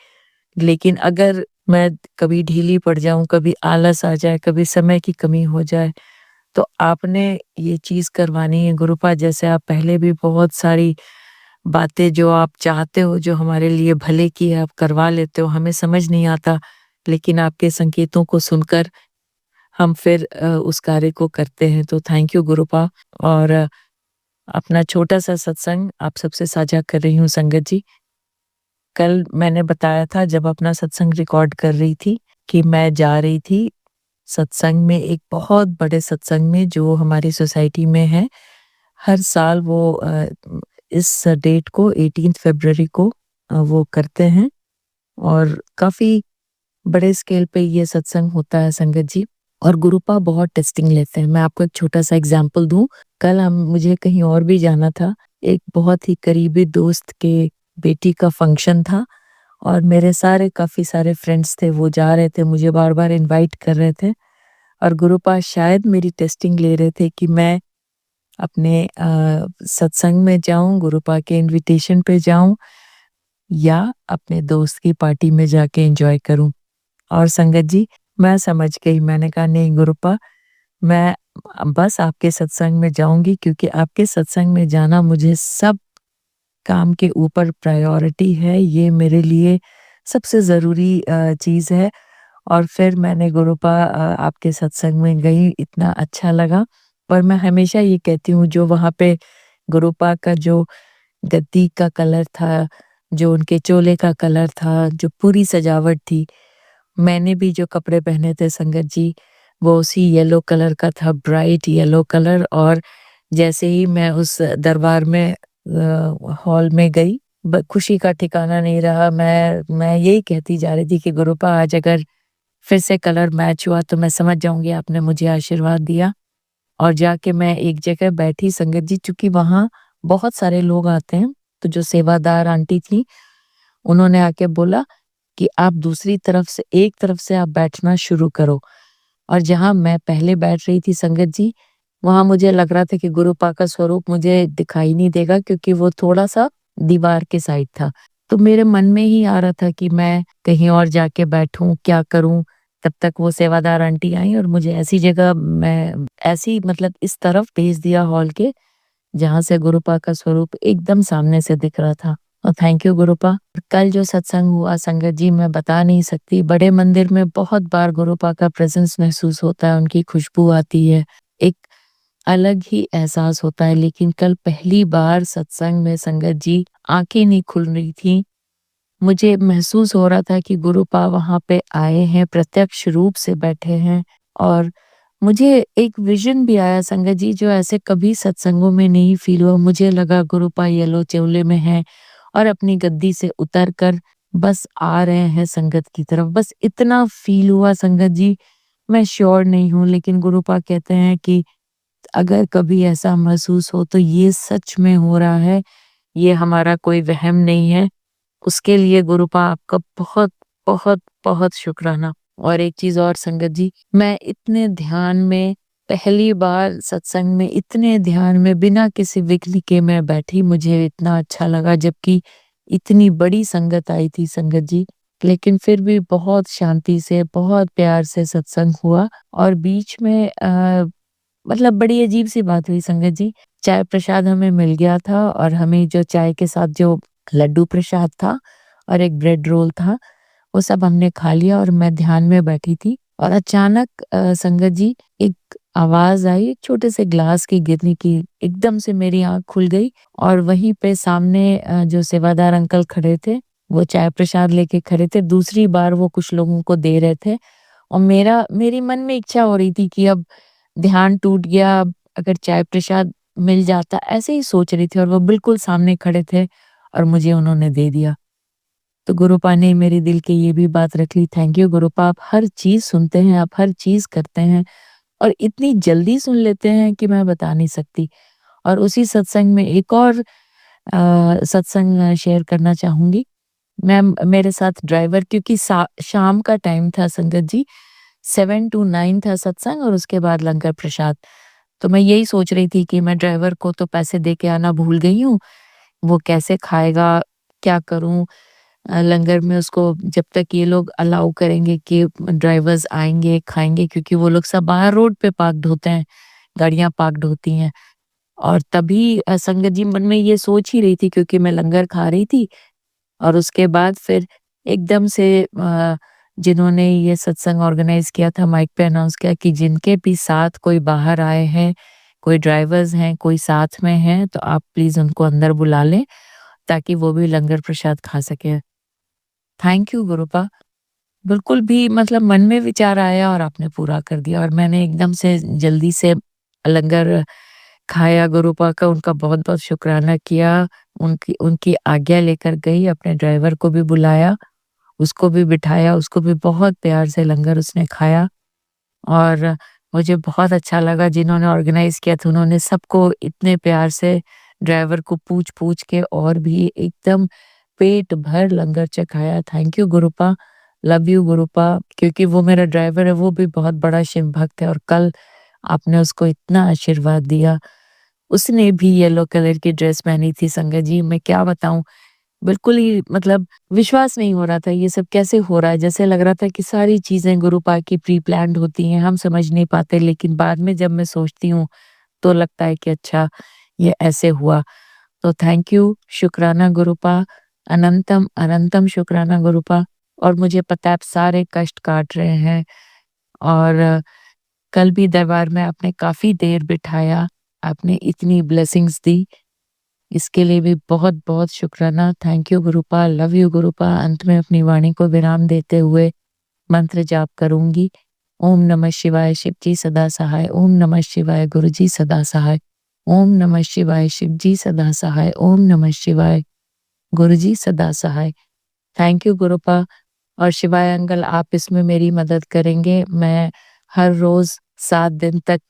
लेकिन अगर मैं कभी ढीली पड़ जाऊँ, कभी आलस आ जाए, कभी समय की कमी हो जाए, तो आपने ये चीज़ करवानी है गुरुपा। जैसे आप पहले भी बहुत सारी बातें जो आप चाहते हो, जो हमारे लिए भले की है, आप करवा लेते हो। हमें समझ नहीं आता, लेकिन आपके संकेतों को सुनकर हम फिर उस कार्य को करते हैं। तो थैंक यू गुरुपा। और अपना छोटा-सा सत्संग आप सबसे साझा कर रही हूँ संगत जी। कल मैंने बताया था जब अपना सत्संग रिकॉर्ड कर रही थी कि मैं जा रही थी सत्संग में, एक बहुत बड़े सत्संग में जो हमारी सोसाइटी में है। हर साल वो इस डेट को 18 फरवरी को वो करते हैं और काफ़ी बड़े स्केल पे ये सत्संग होता है संगत जी। और गुरुपा बहुत टेस्टिंग लेते हैं। मैं आपको एक छोटा-सा एग्ज़ाम्पल दूँ, कल मुझे कहीं और भी जाना था। एक बहुत ही करीबी दोस्त के बेटी का फंक्शन था और मेरे काफ़ी सारे फ्रेंड्स थे, वो जा रहे थे, मुझे बार-बार इनवाइट कर रहे थे। और गुरुपा शायद मेरी टेस्टिंग ले रहे थे कि मैं अपने सत्संग में जाऊँ, गुरुपा के इन्विटेशन पे जाऊँ या अपने दोस्त की पार्टी में जाके एन्जॉय करूँ। और संगत जी, मैं समझ गई, मैंने कहा नहीं गुरुपा, मैं बस आपके सत्संग में जाऊँगी, क्योंकि आपके सत्संग में जाना मुझे सब काम के ऊपर प्रायोरिटी है। ये मेरे लिए सबसे ज़रूरी चीज़ है। और फिर मैंने गुरुपा आपके सत्संग में गई, इतना अच्छा लगा। और मैं हमेशा ये कहती हूँ, जो वहाँ पे गुरुपा का जो गद्दी का कलर था, जो उनके चोले का कलर था, जो पूरी सजावट थी, मैंने भी जो कपड़े पहने थे संगत जी, वो उसी येलो कलर का था, ब्राइट येलो कलर। और जैसे ही मैं उस दरबार में हॉल में गई, खुशी का ठिकाना नहीं रहा। मैं यही कहती जा रही थी कि गुरुपा, आज अगर फिर से कलर मैच हुआ तो मैं समझ जाऊँगी आपने मुझे आशीर्वाद दिया। और जाके मैं एक जगह बैठी संगत जी, चूँकि वहाँ बहुत सारे लोग आते हैं, तो जो सेवादार आंटी थी, उन्होंने आके बोला कि आप दूसरी तरफ से, एक तरफ से आप बैठना शुरू करो। और जहाँ मैं पहले बैठ रही थी संगत जी, वहाँ मुझे लग रहा था कि गुरुपा का स्वरूप मुझे दिखाई नहीं देगा, क्योंकि वो थोड़ा-सा दीवार के साइड था। तो मेरे मन में ही आ रहा था कि मैं कहीं और जाके बैठूँ, क्या करूँ? तब तक वो सेवादार आंटी आई और मुझे ऐसी जगह, मैं ऐसी मतलब इस तरफ भेज दिया हॉल के, जहाँ से गुरुपा का स्वरूप एकदम सामने से दिख रहा था। और थैंक यू गुरुपा। कल जो सत्संग हुआ संगत जी, मैं बता नहीं सकती। बड़े मंदिर में बहुत बार गुरुपा का प्रेजेंस महसूस होता है, उनकी खुशबू आती है, एक अलग ही एहसास होता है। लेकिन कल पहली बार सत्संग में संगत जी, आंखें नहीं खुल रही थी, मुझे महसूस हो रहा था कि गुरुपा वहाँ पे आए हैं, प्रत्यक्ष रूप से बैठे हैं और मुझे एक विजन भी आया संगत जी, जो ऐसे कभी सत्संगों में नहीं फील हुआ। मुझे लगा गुरुपा येलो चोले में है और अपनी गद्दी से उतर कर बस आ रहे हैं संगत की तरफ, बस इतना फील हुआ संगत जी। मैं श्योर नहीं हूँ, लेकिन गुरुपा कहते हैं कि अगर कभी ऐसा महसूस हो तो ये सच में हो रहा है, ये हमारा कोई वहम नहीं है। उसके लिए गुरुपा आपका बहुत बहुत बहुत शुक्राना। और एक चीज और संगत जी, मैं इतने ध्यान में पहली बार सत्संग में इतने ध्यान में बिना किसी विघ्न के मैं बैठी, मुझे इतना अच्छा लगा, जबकि इतनी बड़ी संगत आई थी संगत जी, लेकिन फिर भी बहुत शांति से बहुत प्यार से सत्संग हुआ। और बीच में मतलब बड़ी अजीब सी बात हुई संगत जी, चाय प्रसाद हमें मिल गया था और हमें जो चाय के साथ जो लड्डू प्रसाद था और एक ब्रेड रोल था, वो सब हमने खा लिया और मैं ध्यान में बैठी थी। और अचानक संगत जी एक आवाज आई एक छोटे से ग्लास की गिरने की, एकदम से मेरी आंख खुल गई और वहीं पे सामने जो सेवादार अंकल खड़े थे, वो चाय प्रसाद लेके खड़े थे, दूसरी बार वो कुछ लोगों को दे रहे थे। और मेरी मन में इच्छा हो रही थी कि अब ध्यान टूट गया, अब अगर चाय प्रसाद मिल जाता, ऐसे ही सोच रही थी। और वो बिल्कुल सामने खड़े थे और मुझे उन्होंने दे दिया। तो गुरुपा ने मेरे दिल की ये भी बात रख ली। थैंक यू गुरुपा, आप हर चीज सुनते हैं, आप हर चीज करते हैं और इतनी जल्दी सुन लेते हैं कि मैं बता नहीं सकती। और उसी सत्संग में एक और सत्संग शेयर करना चाहूंगी। मैं मेरे साथ ड्राइवर, क्योंकि शाम का टाइम था संगत जी, 7 to 9 था सत्संग और उसके बाद लंगर प्रसाद। तो मैं यही सोच रही थी कि मैं ड्राइवर को तो पैसे दे के आना भूल गई हूँ, वो कैसे खाएगा, क्या करूं लंगर में उसको, जब तक ये लोग अलाउ करेंगे कि ड्राइवर्स आएंगे खाएंगे, क्योंकि वो लोग सब बाहर रोड पे पार्क्ड होते हैं, गाड़ियां पार्क्ड होती हैं। और तभी संगत जी मन में ये सोच ही रही थी, क्योंकि मैं लंगर खा रही थी और उसके बाद फिर एकदम से जिन्होंने ये सत्संग ऑर्गेनाइज किया था माइक पे अनाउंस किया कि जिनके भी साथ कोई बाहर आए हैं, कोई ड्राइवर्स हैं, कोई साथ में हैं, तो आप प्लीज उनको अंदर बुला लें ताकि वो भी लंगर प्रसाद खा सके। थैंक यू गुरुपा, बिल्कुल भी मतलब मन में विचार आया और आपने पूरा कर दिया और मैंने एकदम से जल्दी से लंगर खाया। गुरुपा का उनका बहुत बहुत शुक्राना किया, उनकी उनकी आज्ञा लेकर गई, अपने ड्राइवर को भी बुलाया, उसको भी बिठाया, उसको भी बहुत प्यार से लंगर उसने खाया। और मुझे बहुत अच्छा लगा, जिन्होंने ऑर्गेनाइज किया था उन्होंने सबको इतने प्यार से ड्राइवर को पूछ पूछ के और भी एकदम पेट भर लंगर चखाया। Thank you Gurupa, love you Gurupa, क्योंकि वो मेरा ड्राइवर है, वो भी बहुत बड़ा शिव भक्त है और कल आपने उसको इतना आशीर्वाद दिया। उसने भी येलो कलर की ड्रेस पहनी थी संगत जी, मैं क्या बताऊं, बिल्कुल ही मतलब विश्वास नहीं हो रहा था ये सब कैसे हो रहा है। जैसे लग रहा था कि सारी चीजें गुरुपा की प्री प्लान्ड होती हैं, हम समझ नहीं पाते, लेकिन बाद में जब मैं सोचती हूँ तो लगता है कि अच्छा ये ऐसे हुआ। तो थैंक यू, शुक्राना गुरुपा, अनंतम अनंतम शुक्राना गुरुपा। और मुझे पता है आप सारे कष्ट काट रहे हैं और कल भी दरबार में आपने काफी देर बिठाया, आपने इतनी ब्लेसिंग्स दी, इसके लिए भी बहुत बहुत शुक्राना। Thank you Gurupa, love you Gurupa. अंत में अपनी वाणी को विराम देते हुए मंत्र जाप करूंगी। ओम नमः शिवाय, शिव जी सदा सहाय। ओम नमः शिवाय, गुरु जी सदा सहाय। ओम नमः शिवाय, शिव जी सदा सहाय। ओम नमः शिवाय, गुरु जी सदा सहाय। Thank you गुरुपा। और शिवाय अंकल, आप इसमें मेरी मदद करेंगे, मैं हर रोज 7 दिन तक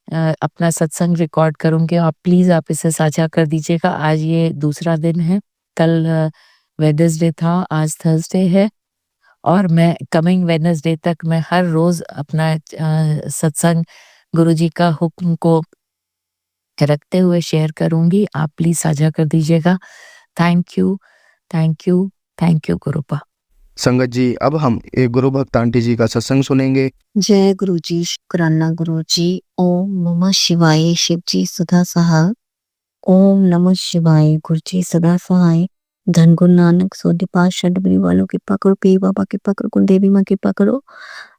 अपना सत्संग रिकॉर्ड करूंगी। आप प्लीज आप इसे साझा कर दीजिएगा। आज ये दूसरा दिन है, कल वेडनेसडे था, आज थर्सडे है और मैं कमिंग वेडनेसडे तक मैं हर रोज अपना सत्संग गुरुजी का हुक्म को रखते हुए शेयर करूंगी। आप प्लीज साझा कर दीजिएगा। Thank you, thank you, thank you Gurupa. संगत जी, अब हम एक गुरु भक्त आंटी जी का सत्संग सुनेंगे। जय गुरु जी, शुक्राना गुरु जी। ओम नमः शिवाय, शिव जी सदा सहाय। ओम नमः शिवाय, गुरु जी सदा सहाय। धन गुरु नानक सोदी पातशाह डबरी वालों कृपा करो, पीर बाबा कृपा करो, कुल देवी माँ कृपा करो,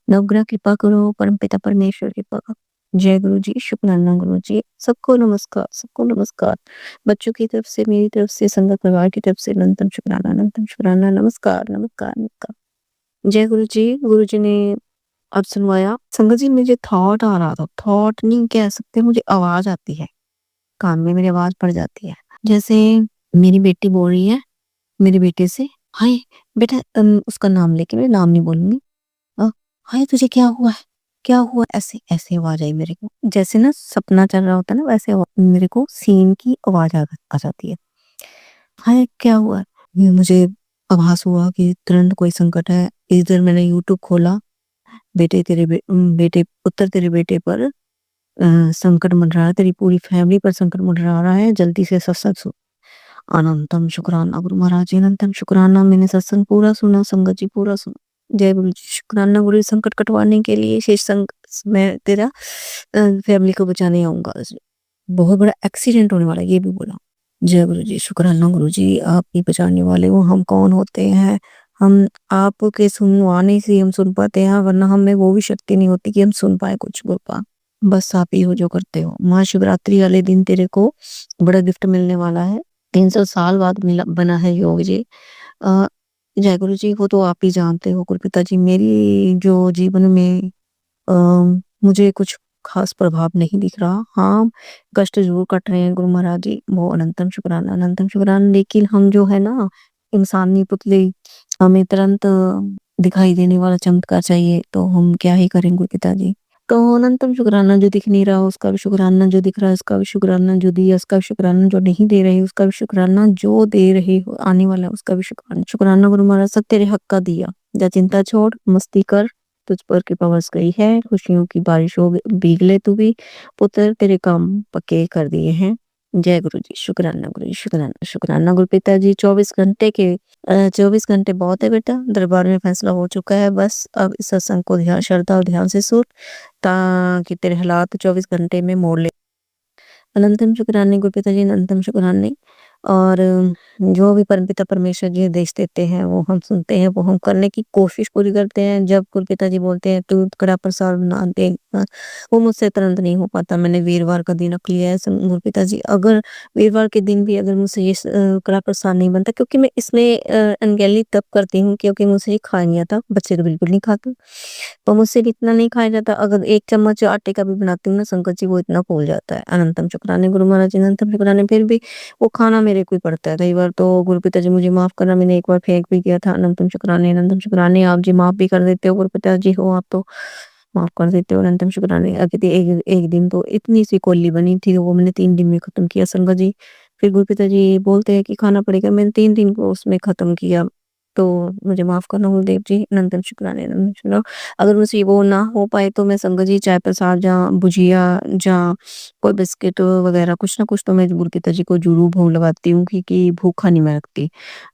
नवग्रह कृपा करो, परम पिता परमेश्वर कृपा करो। जय गुरु जी, शुक्राना गुरु जी। सबको नमस्कार, सबको नमस्कार। बच्चों की तरफ से, मेरी तरफ से, संगत परिवार की तरफ से अनंतम शुक्राना, नमस्कार, नमस्कार, नमस्कार। जय गुरु जी। गुरु जी ने अब सुनवाया। संगत जी मुझे थॉट आ रहा था, थॉट नहीं कह सकते, मुझे आवाज आती है, कान में मेरी आवाज पड़ जाती है। जैसे मेरी बेटी बोल रही है मेरे बेटे से, हाय बेटा, उसका नाम लेके, मैं नाम नहीं बोलूंगी, अ, हाय तुझे क्या हुआ है, क्या हुआ, ऐसे ऐसे आवाज आई मेरे को, जैसे ना सपना चल रहा होता है ना, वैसे मेरे को सीन की आवाज आ जाती है। हाय क्या हुआ, ये मुझे आभास हुआ कि तुरंत कोई संकट है। इधर मैंने यूट्यूब खोला, बेटे पुत्र तेरे बेटे पर संकट मंडरा है, तेरी पूरी फैमिली पर संकट मंडरा रहा है, जल्दी से सत्संग सुन। अनंतम शुक्राना गुरु महाराज जी, अनंतम शुक्राना, मैंने सत्संग पूरा सुना, संगत जी पूरा सुना। जय गुरु जी, शुक्राना गुरु जी, संकट कटवाने के लिए शेष संग मैं तेरा फैमिली को बचाने आऊंगा। बहुत बड़ा एक्सीडेंट होने वाला है, ये भी बोला। जय गुरु जी, शुक्राना गुरु जी, आप ही बचाने वाले हो। हम कौन होते हैं, हम आपके सुनवाने से हम सुन पाते हैं, वरना हमें वो भी शक्ति नहीं होती कि हम सुन पाए कुछ गुरपा। बस आप ही हो जो करते हो। महाशिवरात्रि वाले दिन तेरे को बड़ा गिफ्ट मिलने वाला है, 300 साल बाद मिला बना है योग जी। अ, जय गुरु जी, वो तो आप ही जानते हो गुरुपिता जी, मेरी जो जीवन में अ, मुझे कुछ खास प्रभाव नहीं दिख रहा। हाँ, कष्ट ज़रूर कट रहे हैं गुरु महाराज जी, वो अनंतम शुक्राना, अनंतम शुक्राना। लेकिन हम जो है ना, इंसानी पुतले, हमें तुरंत दिखाई देने वाला चमत्कार चाहिए, तो हम क्या ही करें गुरुपिता जी। तो अनंतम शुक्राना, जो दिख नहीं रहा उसका भी शुक्राना, जो दिख रहा है उसका भी शुक्राना, जो दिया उसका भी शुक्राना, जो नहीं दे रहे उसका भी शुक्राना, जो दे रहे हो आने वाला है उसका भी शुक्राना। शुक्राना गुरु महाराज, सब तेरे हक का दिया। जा चिंता छोड़, मस्ती कर, तुझ पर कृपा बरस गई है, खुशियों की बारिश हो भीग ले तू भी, पुत्र तेरे काम पक्के कर दिए हैं। जय गुरु जी, शुक्राना गुरु जी, शुक्राना शुक्राना गुरु पिता जी। 24 घंटे बहुत है बेटा, दरबार में फैसला हो चुका है, बस अब इस सत्संग को ध्यान, श्रद्धा और ध्यान से सुन, ताकि तेरे हालात 24 घंटे में मोड़ ले। अनंतम शुक्राने गुरु पिता जी, अनंतम शुक्राने। और जो भी परमपिता परमेश्वर जी आदेश देते हैं वो हम सुनते हैं, वो हम करने की कोशिश पूरी करते हैं। जब गुरु पिता जी बोलते हैं तू कड़ा प्रसाद बना दे, वो मुझसे तुरंत नहीं हो पाता। मैंने वीरवार का दिन रख लिया है गुरु पिता जी, अगर वीरवार के दिन भी अगर मुझसे ये कड़ा प्रसाद नहीं बनता, क्योंकि मैं इसमें अनगैली तब करती हूँ क्योंकि मुझसे ये खाया नहीं आता, बच्चे तो बिल्कुल नहीं खाते, तो मुझसे भी इतना नहीं खाया जाता। अगर 1 चम्मच आटे का भी बनाती हूँ ना संकट जी, वो इतना फूल जाता है। अनंतम शुक्राने गुरु महाराज जी, अनंतम शुक्राने। फिर भी वो खाना मेरे को ही पड़ता है। कई बार तो गुरु पिता जी मुझे माफ करना, मैंने एक बार फेंक भी दिया था। अनंतम शुक्राने, अनंतम शुक्राने। आप जी माफ भी कर देते हो, गुरु पिता जी हो आप तो माफ कर देते हो। अनंतम शुक्राने। अभी एक दिन तो इतनी सी कोली बनी थी, वो मैंने 3 दिन में खत्म किया संगत जी। फिर गुरु पिता जी बोलते हैं कि खाना पड़ेगा, मैंने 3 दिन को उसमें खत्म किया, तो मुझे माफ करना गुरुदेव जी। अनंतम शुक्राने, अनंतम शुक्राने। अगर मुझसे वो ना हो पाए तो मैं संगत जी चाय प्रसाद या भुजिया या कोई बिस्किट वगैरह कुछ ना कुछ तो मैं गुरु पिता जी को जरूर भोग लगाती हूँ, क्योंकि भूखा नहीं मैं रखती।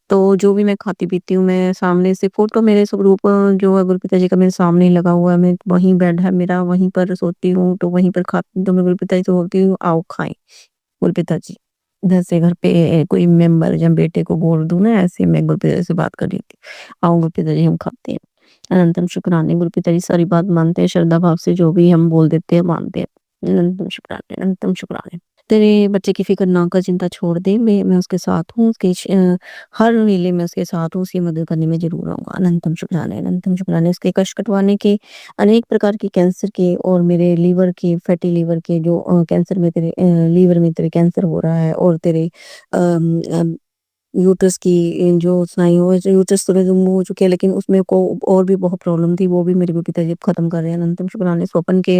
तो जो भी मैं खाती पीती हूँ, मैं सामने से फोटो मेरे स्वरूप जो है गुरु पिता जी का मेरे सामने ही लगा हुआ है, मैं वहीं बेड है मेरा, वहीं पर सोती हूँ, तो वहीं पर खाती हूँ, तो मैं गुरु पिता जी से बोलती हूँ आओ खाएं गुरु पिता जी। इधर से घर पे कोई मेंबर या बेटे को बोल दूं ना, ऐसे मैं गुरु पिता जी से बात कर रही थी, आओ गुरु पिता जी हम खाते हैं। अनंतम शुक्राने गुरु पिता जी, सारी बात मानते हैं, श्रद्धा भाव से जो भी हम बोल देते हैं मानते हैं। अनंतम शुक्राने, अनंतम शुक्राने। तेरे बच्चे की फिक्र ना कर, चिंता छोड़ दे, मैं उसके साथ हूँ, हर वेले में उसके साथ हूँ, उसकी मदद करने में जरूर आऊंगा। अनंतम शुक्राने, अनंतम शुक्राने। उसके कष्ट कटवाने के, अनेक प्रकार के कैंसर के और मेरे लीवर के, फैटी लीवर के जो कैंसर में तेरे लीवर में तेरे कैंसर हो रहा है, और तेरे अम, अम, यूट्रस की जो स्नायु है, जो यूट्रस तो रिमूव हो चुकी है, लेकिन उसमें को और भी बहुत प्रॉब्लम थी, वो भी मेरे गुरु पिताजी खत्म कर रहे हैं। अनंतम शुक्राने। स्वप्न के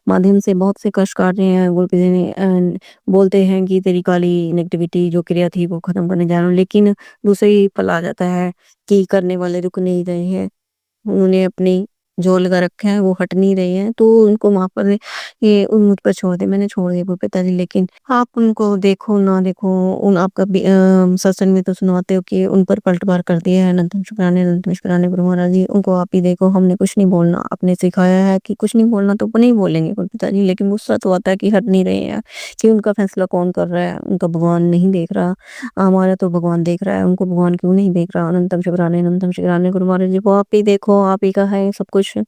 माध्यम से बहुत से कष्ट काट रहे हैं गुरु पिताजी ने। बोलते हैं कि तेरी काली नेगेटिविटी जो क्रिया थी वो खत्म करने जा रहा हूँ, लेकिन दूसरे ही पल आ जाता है कि करने वाले रुक नहीं रहे हैं, उन्होंने अपनी जो लगा रखा है वो हट नहीं रहे हैं, तो उनको माफ कर दे, ये उन मुझ पर छोड़ दे। मैंने छोड़ दिया गुरु पिताजी, लेकिन आप उनको देखो ना देखो, उन आपका सत्संग में तो सुनाते हो कि उन पर पलटवार कर दिया है। अनंतम शुक्राने, अनंतम शुक्राने गुरु महाराज जी, उनको आप ही देखो, हमने कुछ नहीं बोलना, आपने सिखाया है कि कुछ नहीं बोलना, तो नहीं बोलेंगे गुरु पिताजी, लेकिन गुस्सा तो आता है कि हट नहीं रहे हैं, कि उनका फैसला कौन कर रहा है, उनका भगवान नहीं देख रहा, हमारा तो भगवान देख रहा है, उनको भगवान क्यों नहीं देख रहा। अनंतम शुक्राने, अनंतम शुक्राने गुरु महाराज जी, वो आप ही देखो, आप ही का है सब कुछ, खुश।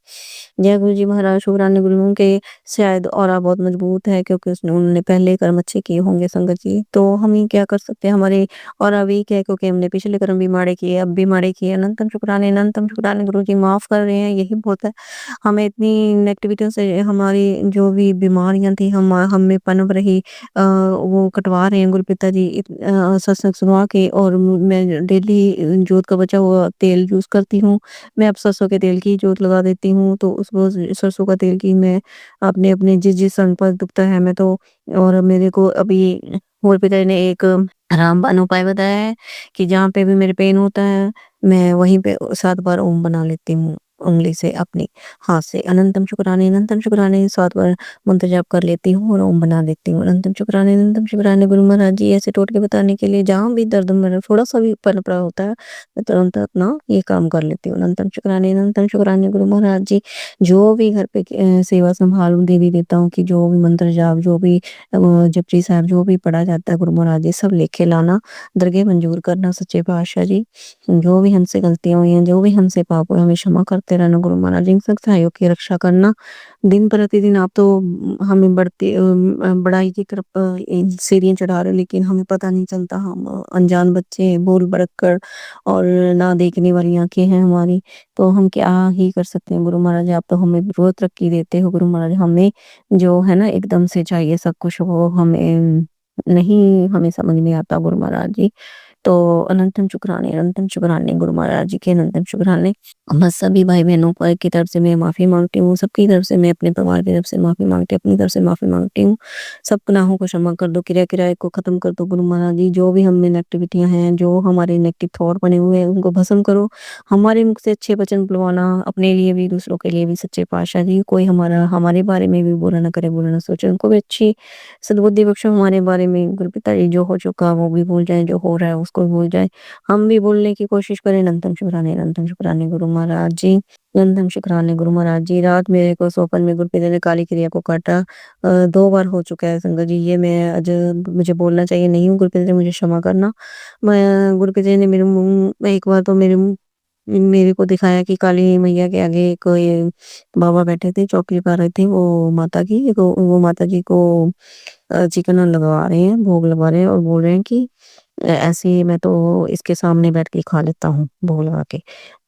जय गुरु जी महाराज, शुक्राने गुरुओं के शायद ऑरा बहुत मजबूत है क्योंकि उन्होंने पहले कर्म अच्छे किए होंगे संगत जी। तो हम ही क्या कर सकते हैं, हमारे ऑरा वीक है क्योंकि हमने पिछले कर्म भी माड़े किए, अब भी माड़े किए। अनंतम शुक्राने गुरु जी माफ़ कर रहे हैं, यही बहुत है। हमें इतनी नेगेटिविटियों से हमारी जो भी बीमारियाँ थी हम में पनप रही, वो कटवा रहे हैं गुरुपिता जी सत्संग सुनवा के। और मैं डेली जोत का बचा हुआ तेल यूज़ करती हूँ। मैं अब सरसों के तेल की जोत लगा देती हूँ, तो उस रोज़ सरसों का तेल की मैं अपने जिस स्थान पर दुखता है मैं तो, और मेरे को अभी गुरुपिता जी ने एक रामबाण उपाय बताया है कि जहाँ पे भी मेरे पेन होता है, मैं वहीं पे 7 बार ओम बना लेती हूँ उँगली से, अपनी हाथ से। अनंतम शुक्राने 7 बार मंत्र जाप कर लेती हूँ और ओम बना देती हूँ। अनंतम शुक्राने गुरु महाराज जी ऐसे टोटके बताने के लिए, जहाँ भी दर्द मेरा थोड़ा-सा भी पनप रहा होता है, मैं तुरंत अपना ये काम कर लेती हूँ। अनंतम शुक्राने गुरु महाराज जी। जो भी घर पे सेवा संभालूँ देवी देवताओं की, जो भी मंत्र जाप, जो भी जपजी साहब जो भी पढ़ा जाता है गुरु महाराज जी, सब लेके लाना, दरगाह मंजूर करना सच्चे पातशाह जी। जो भी हमसे गलतियाँ हुई हैं, जो भी हमसे पाप हुए, हमें क्षमा करते रहना गुरु महाराज जी। सख्ताइयों की रक्षा करना। दिन प्रतिदिन आप तो हमें बढ़ाई की तरफ सीढ़ियाँ चढ़ा रहे हो, लेकिन हमें पता नहीं चलता। हम अनजान बच्चे, भूल भटककर, और ना देखने वाली आँखें हैं हमारी, तो हम क्या ही कर सकते हैं गुरु महाराज। आप तो हमें रोज़ तरक्की देते हो गुरु महाराज। हमें जो है ना एकदम से चाहिए सब कुछ, वो हमें नहीं, हमें समझ नहीं आता गुरु महाराज जी। तो अनंतम शुक्राने गुरु महाराज जी के, अनंतम शुक्राने। बस सभी भाई-बहनों पर की तरफ से मैं माफ़ी माँगती हूँ, सबकी तरफ से, मैं अपने परिवार की तरफ से माफ़ी माँगती हूँ, अपनी तरफ से माफ़ी माँगती हूँ। सब गुनाहों को क्षमा कर दो, किराए को ख़त्म कर दो गुरु महाराज जी। जो भी हम में नेगेटिविटियाँ हैं, जो हमारे नेगेटिव थॉट बने हुए हैं, उनको भस्म करो। हमारे मुख से अच्छे वचन बुलवाना, अपने लिए भी, दूसरों के लिए भी सच्चे पातशाह जी। कोई हमारे बारे में भी बुरा ना करे, बुरा ना सोचे। उनको भी अच्छी सद्बुद्धि बख्शो हमारे बारे में गुरुपिता जी। जो हो चुका वो भी भूल जाएँ, जो हो रहा है उसको भी भूल जाएँ। हम भी बोलने की कोशिश करें। अनंतम शुक्राने गुरु महाराज जी। अनंतम शुक्राने गुरु महाराज जी। रात मेरे को स्वप्न में गुरुपिता ने काली क्रिया को काटा, 2 बार हो चुका है संगत जी। ये मैं आज मुझे बोलना चाहिए नहीं हूँ, गुरुपिता जी मुझे क्षमा करना। मैं गुरुपिता जी ने मेरे मुँह में एक बार तो मेरे को दिखाया कि काली मैया के आगे एक ये बाबा बैठे थे, चौकी पा रहे थे वो माता की, तो वो माता जी को चिकन लगवा रहे हैं, भोग लगवा रहे हैं, और बोल रहे हैं कि ऐसे ही मैं तो इसके सामने बैठ के खा लेता हूँ भोग लगा के।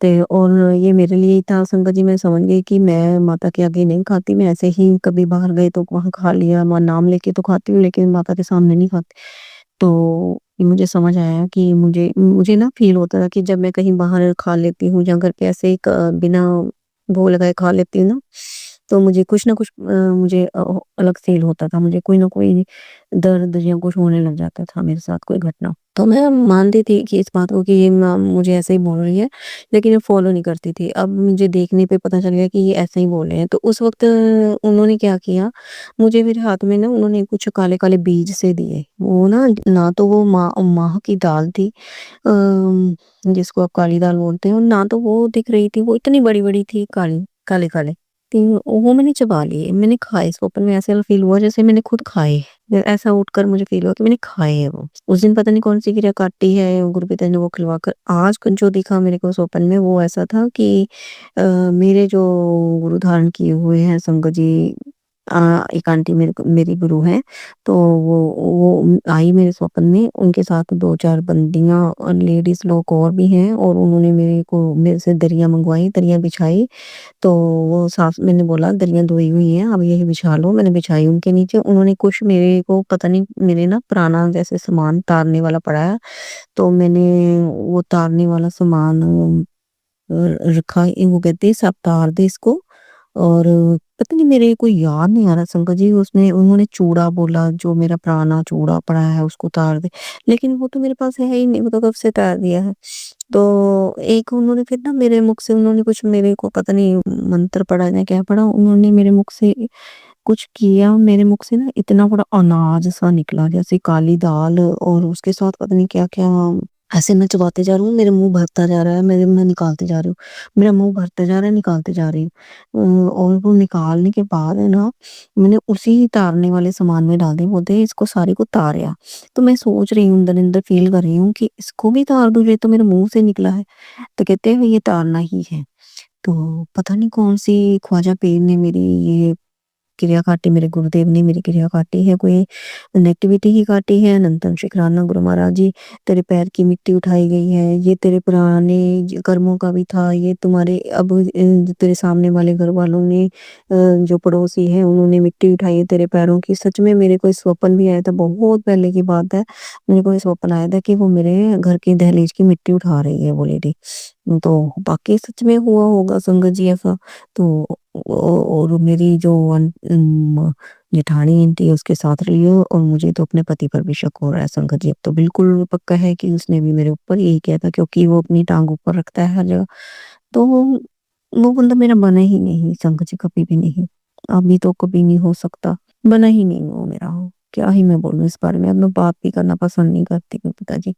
तो और ये मेरे लिए ही था संगत जी। मैं समझ गई कि मैं माता के आगे नहीं खाती, मैं ऐसे ही कभी बाहर गए तो वहाँ खा लिया, नाम लेके तो खाती हूँ लेकिन माता के सामने नहीं खाती। तो ये मुझे समझ आया कि मुझे ना फ़ील होता था कि जब मैं कहीं बाहर खा लेती हूँ या घर पे ऐसे ही बिना भोग लगाए खा लेती हूँ ना, तो मुझे कुछ ना कुछ मुझे अलग फ़ील होता था। मुझे कोई ना कोई दर्द या कुछ होने लग जाता था मेरे साथ, कोई घटना। तो मैं मानती थी कि इस बात को कि ये मुझे ऐसे ही बोल रही है, लेकिन मैं फ़ॉलो नहीं करती थी। अब मुझे देखने पे पता चल गया कि ये ऐसे ही बोल रहे हैं। तो उस वक़्त उन्होंने क्या किया, मुझे मेरे हाथ में ना उन्होंने कुछ काले-काले बीज से दिए। वो ना तो वो माह की दाल थी, जिसको आप काली दाल बोलते हो, ना तो वो दिख रही थी। वो इतनी बड़ी-बड़ी थी, काले-काले। तो वो मैंने चबा लिए, मैंने खाए। स्वप्न में ऐसा फ़ील हुआ जैसे मैंने खुद खाए। ऐसा उठकर मुझे फ़ील हुआ कि मैंने खाए हैं वो। उस दिन पता नहीं कौन-सी क्रिया काटी है गुरुपिता ने वो खिलवाकर। आज जो दिखा मेरे को स्वप्न में, वो ऐसा था कि मेरे जो गुरु धारण किए हुए हैं संगत जी, एक आंटी मेरी गुरु हैं, तो वो आई मेरे स्वप्न में। उनके साथ 2-4 बंदियाँ और लेडीज़ लोग और भी हैं, और उन्होंने मेरे से दरियाँ मँगवाई, दरियाँ बिछाई। तो वो साफ मैंने बोला दरियाँ धोई हुई हैं, अब यही बिछा लो। मैंने बिछाई उनके नीचे। उन्होंने कुछ मेरे को पता नहीं, मेरे ना पुराना जैसे सामान तारने वाला पड़ा है, तो मैंने वो तारने वाला सामान रखा। वो कहते हैं सब तार दे इसको। और पता नहीं, मेरे को याद नहीं आ रहा संगत जी, उन्होंने चूड़ा बोला, जो मेरा पुराना चूड़ा पड़ा है उसको तार दे। लेकिन वो तो मेरे पास है ही नहीं, वो तो कब से तार दिया है। तो एक उन्होंने फिर ना मेरे मुख से उन्होंने कुछ, मेरे को पता नहीं मंत्र पढ़ा या क्या पढ़ा, उन्होंने मेरे मुख से कुछ किया। मेरे मुख से ना इतना बड़ा अनाज सा निकला, जैसे काली दाल, और उसके साथ पता नहीं क्या-क्या। ऐसे मैं चबाते जा रही हूँ, मेरे मुँह भरता जा रहा है, मैं निकालते जा रही हूँ। मेरा मुँह भरता जा रहा है, निकालते जा रही हूँ। और वो निकालने के बाद है ना, मैंने उसी तारने वाले सामान में डाल दिया। बोलते हैं इसको सारे को तारया। तो मैं सोच रही हूँ, अंदर-अंदर फ़ील कर रही हूँ कि इसको भी तार दूँ, ये तो मेरे मुँह से निकला है। तो कहते हैं ये तारना ही है। तो पता नहीं कौन-सी ख्वाजा पीर ने मेरी ये क्रिया काटी, मेरे गुरुदेव ने मेरी क्रिया काटी है, कोई नेगेटिविटी ही काटी है। अनंतम शुक्राना गुरु महाराज जी, तेरे पैर की मिट्टी उठाई गई है, ये तेरे पुराने कर्मों का भी था, ये तुम्हारे अब तेरे सामने वाले घर वालों ने जो पड़ोसी हैं उन्होंने मिट्टी उठाई है तेरे पैरों की। सच में मेरे को स्वप्न भी आया था, बहुत पहले की बात है, मेरे को स्वप्न आया था कि वो मेरे घर की दहलीज की मिट्टी उठा रही है वो लेडी। तो बाकी सच में हुआ होगा संगत जी ऐसा। तो और मेरी जो जेठानी थी उसके साथ रही हो, और मुझे तो अपने पति पर भी शक हो रहा है संगत जी। अब तो बिल्कुल पक्का है कि उसने भी मेरे ऊपर यही किया था, क्योंकि वो अपनी टांग ऊपर रखता है हर जगह। तो वो बंदा मेरा बना ही नहीं संगत जी, कभी भी नहीं। अभी तो कभी नहीं हो सकता, बना ही नहीं वो मेरा। क्या ही मैं बोलूं इस बारे में, अब मैं बात भी करना पसंद नहीं करती पिताजी।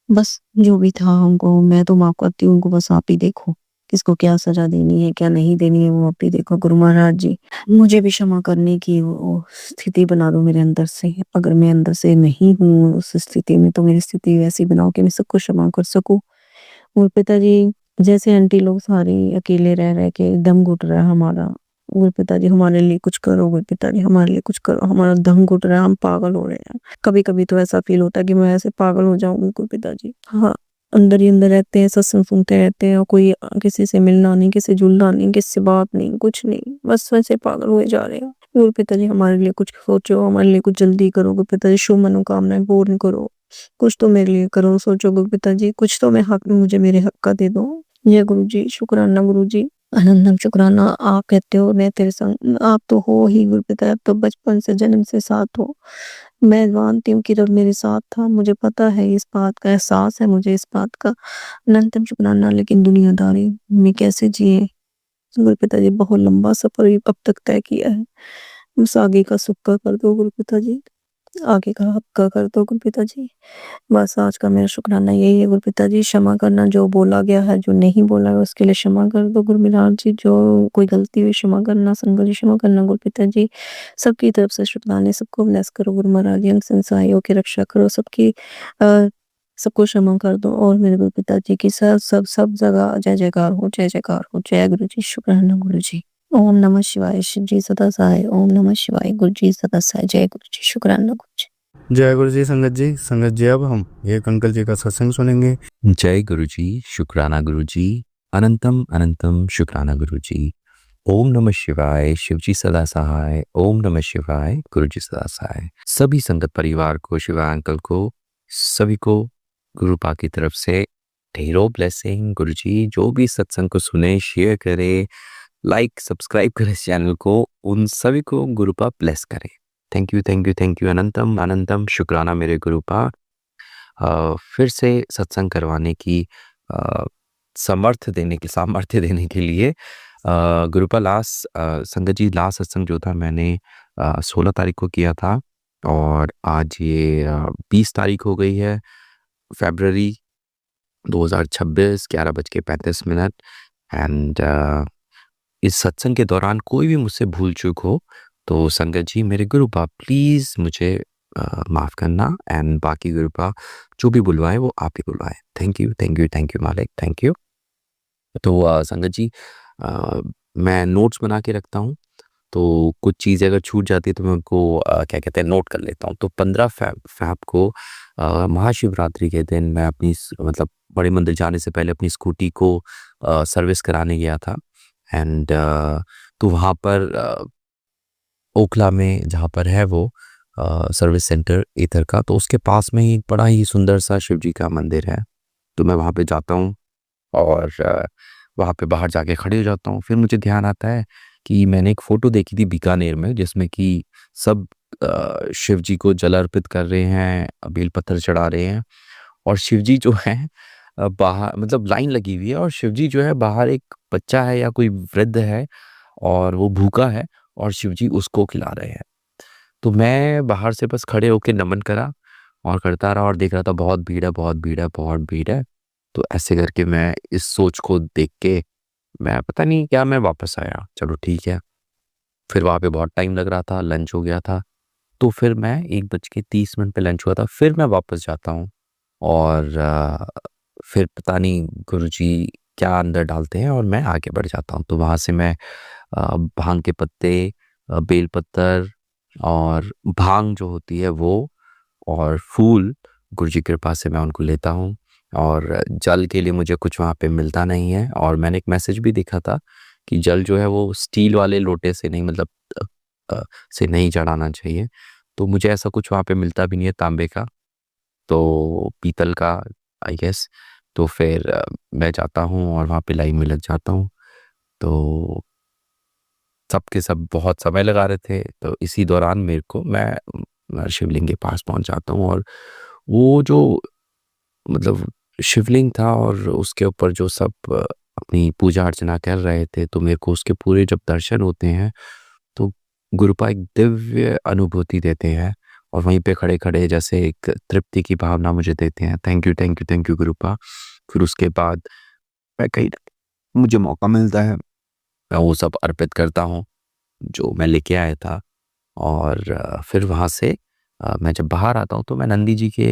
बस जो भी था उनको मैं तो माफ करती हूँ, उनको बस आप ही देखो, किसको क्या सजा देनी है क्या नहीं देनी है वो आप ही देखो गुरु महाराज जी। मुझे भी क्षमा करने की वो स्थिति बना दो मेरे अंदर से। अगर मैं अंदर से नहीं हूँ उस स्थिति में, तो मेरी स्थिति वैसी बनाओ कि मैं सबको क्षमा कर सकूँ। और पिताजी, जैसे आंटी लोग सारी अकेले रह रह के दम घुट रहा है हमारा, और पिताजी हमारे लिए कुछ करो, गुरु पिताजी हमारे लिए कुछ करो, हमारा दम घुट रहा है, हम पागल हो रहे हैं। कभी कभी तो ऐसा फील होता है कि मैं ऐसे पागल हो जाऊंगी गुरु पिताजी। हाँ, अंदर ही अंदर रहते हैं, सत्संग सुनते रहते हैं, और कोई किसी से मिलना नहीं, किसी से जुलना नहीं, किसी से बात नहीं, कुछ नहीं, बस वैसे पागल हुए जा रहे हैं। गुरु पिताजी हमारे लिए कुछ सोचो, हमारे लिए कुछ जल्दी करो गुरु पिताजी, शुभ मनोकामनाएं पूर्ण करो, कुछ तो मेरे लिए करो, सोचो गुरु पिताजी, कुछ तो मैं हक मुझे मेरे हक का दे दो। जय गुरु जी, शुक्राना गुरु जी, अनंतम शुक्राना। आप कहते हो मैं तेरे संग, आप तो हो ही गुरु पिता, आप तो बचपन से जन्म से साथ हो। मैं जानती हूँ कि रब मेरे साथ था, मुझे पता है, इस बात का एहसास है मुझे, इस बात का। अनंतम शुक्राना। लेकिन दुनियादारी में कैसे जिए गुरु पिताजी, बहुत लंबा सफर अब तक तय किया है, बस आगे का सुक्का कर दो गुरु पिताजी, आगे का हक्का कर दो गुरु पिताजी। बस आज का मेरा शुक्राना यही है गुरु पिताजी। क्षमा करना, जो बोला गया है, जो नहीं बोला है उसके लिए क्षमा कर दो गुरु मिलाल जी। जो कोई गलती हुई क्षमा करना, संगत जी क्षमा करना गुरु पिताजी। सबकी तरफ से शुक्राने, सबको ब्लेस करो गुरु महाराज जी, संसारियों की रक्षा करो, सबकी सबको क्षमा कर दो। और मेरे गुरु पिताजी की सब जगह जय जयकार हो, जय जयकार हो। जय गुरु जी, शुक्राना गुरु जी। ओम नमः शिवाय, शिव जी सदा सहाय। ओम नमः शिवाय, गुरु जी सदा सहाय। जय गुरु जी, शुक्राना गुरु जी। जय गुरु जी संगत जी। संगत जी, अब हम एक अंकल जी का सत्संग सुनेंगे। जय गुरु जी, शुक्राना गुरु जी, अनंतम अनंतम शुक्राना गुरु जी। ओम नमः शिवाय, शिव जी सदा सहाय। ओम नमः शिवाय, गुरु जी सदा सहाय। सभी संगत परिवार को, शिवा अंकल को, सभी को गुरुपा की तरफ से ढेरों ब्लेसिंग। गुरु जी जो भी सत्संग को सुने, शेयर करे, लाइक सब्सक्राइब करे इस चैनल को, उन सभी को गुरुपा ब्लेस करे। Thank you thank you thank you. अनंतम अनंतम शुक्राना मेरे गुरुपा, फिर से सत्संग करवाने की सामर्थ्य देने के लिए। गुरुपा लास्ट संगत जी, लास्ट सत्संग जो था मैंने 16 तारीख को किया था, और आज ये 20 तारीख हो गई है, फरवरी 2026, 11:35। एंड इस सत्संग के दौरान कोई भी मुझसे भूल चूक हो तो संगत जी, मेरे गुरुपा प्लीज़ मुझे माफ़ करना, एंड बाकी गुरुपा जो भी बुलवाए वो आप ही बुलवाए। Thank you thank you thank you मालिक, थैंक यू। तो संगत जी, मैं नोट्स बना के रखता हूँ, तो कुछ चीज़ें अगर छूट जाती है तो मैं उनको क्या कहते हैं, नोट कर लेता हूँ। तो 15 फ़ैब को महाशिवरात्रि के दिन मैं अपनी मतलब बड़े मंदिर जाने से पहले अपनी स्कूटी को सर्विस कराने गया था। एंड तो वहाँ पर ओखला में जहाँ पर है वो सर्विस सेंटर एथर का, तो उसके पास में ही एक बड़ा ही सुंदर सा शिव जी का मंदिर है। तो मैं वहाँ पे जाता हूँ और वहाँ पे बाहर जाके खड़े हो जाता हूँ। फिर मुझे ध्यान आता है कि मैंने एक फ़ोटो देखी थी बीकानेर में, जिसमें कि सब शिव जी को जल अर्पित कर रहे हैं, बेल पत्थर चढ़ा रहे हैं, और शिव जी जो है बाहर, मतलब लाइन लगी हुई है, और शिव जी जो है बाहर एक बच्चा है या कोई वृद्ध है और वो भूखा है, और शिव जी उसको खिला रहे हैं। तो मैं बाहर से बस खड़े होके नमन करा और करता रहा और देख रहा था बहुत भीड़ है, बहुत भीड़ है, बहुत भीड़ है। तो ऐसे करके मैं इस सोच को देख के मैं पता नहीं क्या, मैं वापस आया। चलो ठीक है। फिर वहाँ पे बहुत टाइम लग रहा था, लंच हो गया था, तो फिर मैं 1:30 पे लंच हुआ था, फिर मैं वापस जाता हूँ और फिर पता नहीं गुरुजी क्या अंदर डालते हैं और मैं आगे बढ़ जाता हूँ। तो वहाँ से मैं भांग के पत्ते, बेल पत्तर और भांग जो होती है वो और फूल गुरु जी की कृपा से मैं उनको लेता हूँ। और जल के लिए मुझे कुछ वहाँ पे मिलता नहीं है, और मैंने एक मैसेज भी देखा था कि जल जो है वो स्टील वाले लोटे से नहीं, मतलब से नहीं चढ़ाना चाहिए। तो मुझे ऐसा कुछ वहाँ पे मिलता भी नहीं है, तांबे का तो पीतल का आई गेस। तो फिर मैं जाता हूँ और वहाँ पे लाइन में लग जाता हूँ। तो सब के सब बहुत समय लगा रहे थे, तो इसी दौरान मेरे को मैं शिवलिंग के पास पहुँच जाता हूँ। और वो जो मतलब शिवलिंग था और उसके ऊपर जो सब अपनी पूजा अर्चना कर रहे थे, तो मेरे को उसके पूरे जब दर्शन होते हैं तो गुरुपा एक दिव्य अनुभूति देते हैं, और वहीं पे खड़े-खड़े जैसे एक तृप्ति की भावना मुझे देते हैं। Thank you, thank you, thank you Gurupa. फिर उसके बाद मैं कहीं मुझे मौका मिलता है, मैं वो सब अर्पित करता हूँ, जो मैं लेके आया था। और फिर वहाँ से मैं जब बाहर आता हूँ तो मैं नंदी जी के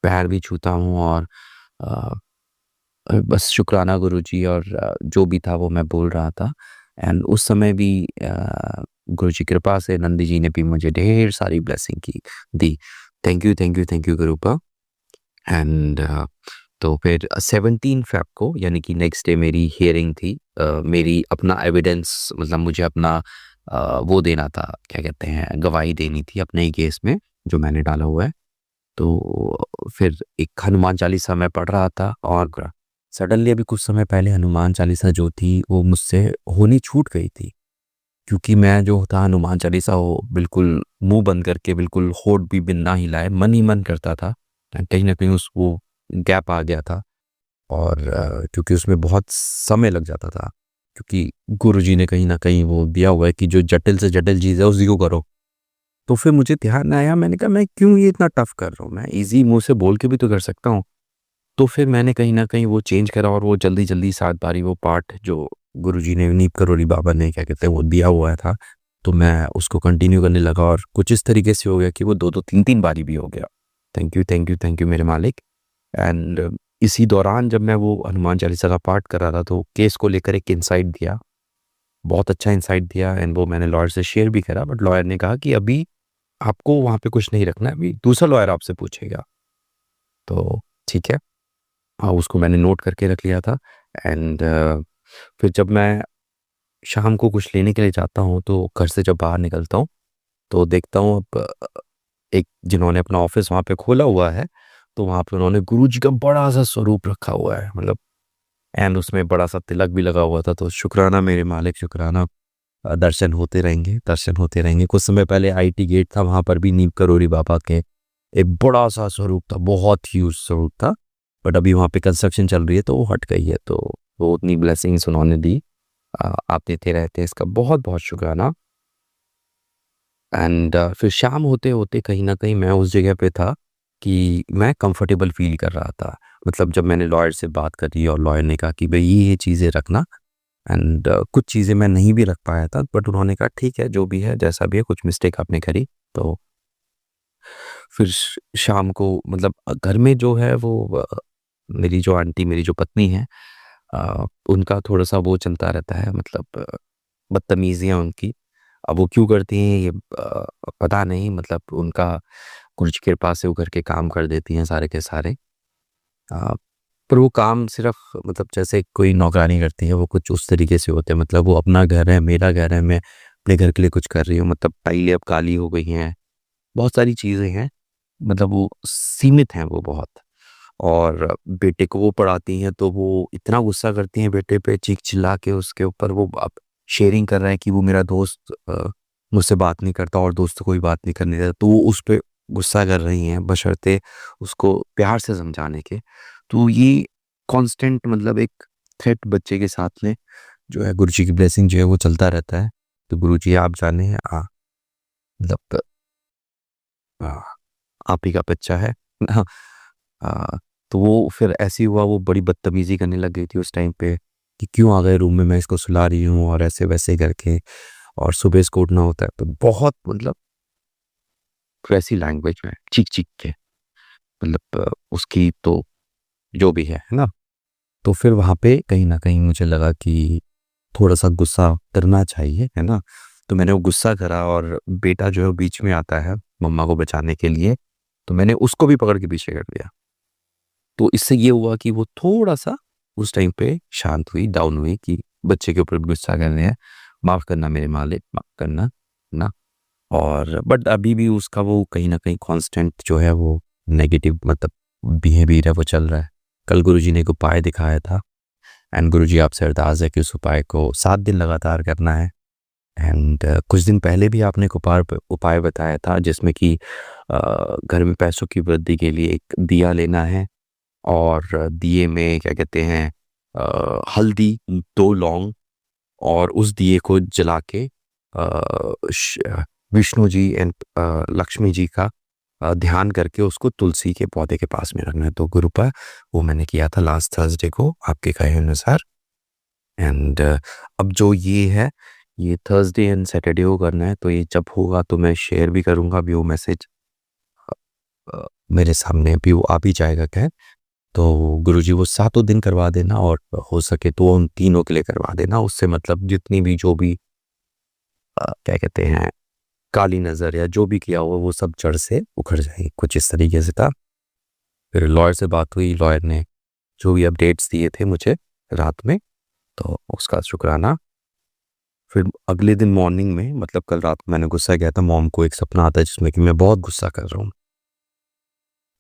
पैर भी छूता हूँ, और अ, बस शुक्राना गुरुजी, और जो भी था वो मैं बोल रहा था। एंड उस समय भी गुरु जी कृपा से नंदी जी ने भी मुझे ढेर सारी ब्लेसिंग की दी। Thank you, thank you, thank you Gurupa. And तो फिर 17 फ़ेब को यानी कि नेक्स्ट डे मेरी हियरिंग थी। मेरी अपना एविडेंस, मतलब मुझे अपना वो देना था, क्या कहते हैं, गवाही देनी थी अपने ही केस में जो मैंने डाला हुआ है। तो फिर एक हनुमान चालीसा मैं पढ़ रहा था, और सडनली अभी कुछ समय पहले हनुमान चालीसा जो थी वो मुझसे होनी छूट गई थी। क्योंकि मैं जो था हनुमान चालीसा वो बिल्कुल मुँह बंद करके, बिल्कुल होंठ भी बिन हिलाए मन ही मन करता था। कहीं न कहीं उस वो गैप आ गया था, और क्योंकि उसमें बहुत समय लग जाता था। क्योंकि गुरुजी ने कहीं न कहीं वो दिया हुआ है कि जो जटिल से जटिल चीज़ है उसी को करो। तो फिर मुझे ध्यान आया, मैंने कहा मैं क्यों ये इतना टफ कर रहा हूँ? मैं ईज़ी मुँह से बोल के भी तो कर सकता हूँ। तो फिर मैंने कहीं न कहीं वो चेंज करा, और वो जल्दी-जल्दी 7 बारी वो पाठ जो गुरुजी ने, नीम करोली बाबा ने, क्या कहते हैं, वो दिया हुआ था, तो मैं उसको कंटिन्यू करने लगा, और कुछ इस तरीके से हो गया कि वो 2-2 3-3 बारी भी हो गया। Thank you, thank you, thank you मेरे मालिक। एंड इसी दौरान जब मैं वो हनुमान चालीसा का पाठ कर रहा था तो केस को लेकर एक इनसाइट दिया, बहुत अच्छा इनसाइट दिया, एंड वो मैंने लॉयर से शेयर भी करा। बट लॉयर ने कहा कि अभी आपको वहाँ पे कुछ नहीं रखना है, अभी दूसरा लॉयर आपसे पूछेगा। तो ठीक है। हाँ, उसको मैंने नोट करके रख लिया था। एंड फिर जब मैं शाम को कुछ लेने के लिए जाता हूँ तो घर से जब बाहर निकलता हूँ तो देखता हूँ अब एक जिन्होंने अपना ऑफिस वहाँ पे खोला हुआ है, तो वहाँ पे उन्होंने गुरुजी का बड़ा-सा स्वरूप रखा हुआ है, मतलब, एंड उसमें बड़ा-सा तिलक भी लगा हुआ था। तो शुक्राना मेरे मालिक, शुक्राना। दर्शन होते रहेंगे, दर्शन होते रहेंगे। कुछ समय पहले आईटी गेट था, वहाँ पर भी नीम करोली बाबा के एक बड़ा-सा स्वरूप था, बहुत ह्यूज स्वरूप था। बट अभी वहाँ पे कंस्ट्रक्शन चल रही है तो वो हट गई है, तो वो उतनी ब्लेसिंग्स उन्होंने दी। आप देते रहते हैं, इसका बहुत-बहुत शुक्राना। एंड फिर शाम होते-होते कहीं न कहीं मैं उस जगह पे था कि मैं कंफर्टेबल फ़ील कर रहा था। मतलब जब मैंने लॉयर से बात करी और लॉयर ने कहा कि भई ये चीज़ें रखना, एंड कुछ चीज़ें मैं नहीं भी रख पाया था, बट उन्होंने कहा ठीक है, जो भी है, जैसा भी है, कुछ मिस्टेक आपने करी। तो फिर शाम को, मतलब घर में जो है वो मेरी जो आंटी, मेरी जो पत्नी है, उनका थोड़ा-सा वो चलता रहता है, मतलब बदतमीज़ियाँ उनकी। अब वो क्यों करती हैं ये पता नहीं, मतलब उनका गुरु की कृपा से वो घर के काम कर देती हैं सारे के सारे। अ, पर वो काम सिर्फ़, मतलब जैसे कोई नौकरानी करती है, वो कुछ उस तरीके से होते हैं। मतलब वो अपना घर है, मेरा घर है, मैं अपने घर के लिए कुछ कर रही हूँ, मतलब टाइलें अब काली हो गई हैं, बहुत सारी चीज़ें हैं, मतलब वो सीमित हैं वो बहुत। और बेटे को वो पढ़ाती हैं तो वो इतना गुस्सा करती हैं बेटे पे, चीख-चिल्ला के उसके ऊपर। वो अब शेयरिंग कर रहा है कि वो मेरा दोस्त मुझसे बात नहीं करता और दोस्त को भी बात नहीं करने देता, तो वो उस पे गुस्सा कर रही हैं, बशर्ते उसको प्यार से समझाने के। तो ये कांस्टेंट, मतलब एक थ्रेट बच्चे के साथ में जो है, गुरुजी की ब्लेसिंग जो है वो चलता रहता है। तो गुरुजी आप जाने, मतलब अ, आप ही का बच्चा है ना? अ, तो वो फिर ऐसे ही हुआ, वो बड़ी बदतमीज़ी करने लग गई थी उस टाइम पे कि क्यों आ गए रूम में, मैं इसको सुला रही हूँ, और ऐसे-वैसे करके, और सुबह इसको उठना होता है। तो बहुत, मतलब वैसी लैंग्वेज में चीख-चीख के, मतलब उसकी तो जो भी है ना? तो फिर वहाँ पे कहीं न कहीं मुझे लगा कि थोड़ा-सा गुस्सा करना चाहिए, है ना? तो मैंने वो गुस्सा करा और बेटा जो है वो बीच में आता है मम्मा को बचाने के लिए, तो मैंने उसको भी पकड़ के पीछे कर दिया। तो इससे ये हुआ कि वो थोड़ा-सा उस टाइम पे शांत हुई, डाउन हुई कि बच्चे के ऊपर भी गुस्सा कर रहे हैं, माफ़ करना मेरे मालिक, माफ़ करना, ना? और बट अभी भी उसका वो कहीं न कहीं कांस्टेंट जो है वो नेगेटिव मतलब बिहेवियर है वो चल रहा है। कल गुरुजी ने एक उपाय दिखाया था एंड गुरुजी आपसे अरदास है कि उस उपाय को 7 दिन लगातार करना है एंड कुछ दिन पहले भी आपने एक उपाय बताया था जिसमें कि घर में पैसों की वृद्धि के लिए एक दिया लेना है और दिए में क्या कहते हैं हल्दी, 2 लौंग और उस दिए को जला के विष्णु जी एंड लक्ष्मी जी का ध्यान करके उसको तुलसी के पौधे के पास में रखना है। तो गुरुपा वो मैंने किया था लास्ट थर्सडे को आपके कहे अनुसार एंड अब जो ये है ये थर्सडे एंड सैटरडे को करना है। तो ये जब होगा तो मैं शेयर भी करूँगा अभी वो मैसेज मेरे सामने भी वो आ भी जाएगा क्या। तो गुरुजी वो 7 दिन करवा देना और हो सके तो उन तीनों के लिए करवा देना। उससे मतलब जितनी भी जो भी क्या कहते हैं काली नज़र या जो भी किया हुआ वो सब जड़ से उखड़ जाएगी। कुछ इस तरीके से था। फिर लॉयर से बात हुई, लॉयर ने जो भी अपडेट्स दिए थे मुझे रात में तो उसका शुक्राना। फिर अगले दिन मॉर्निंग में मतलब कल रात को मैंने गुस्सा किया था, मॉम को एक सपना आता है जिसमें कि मैं बहुत गुस्सा कर रहा हूँ।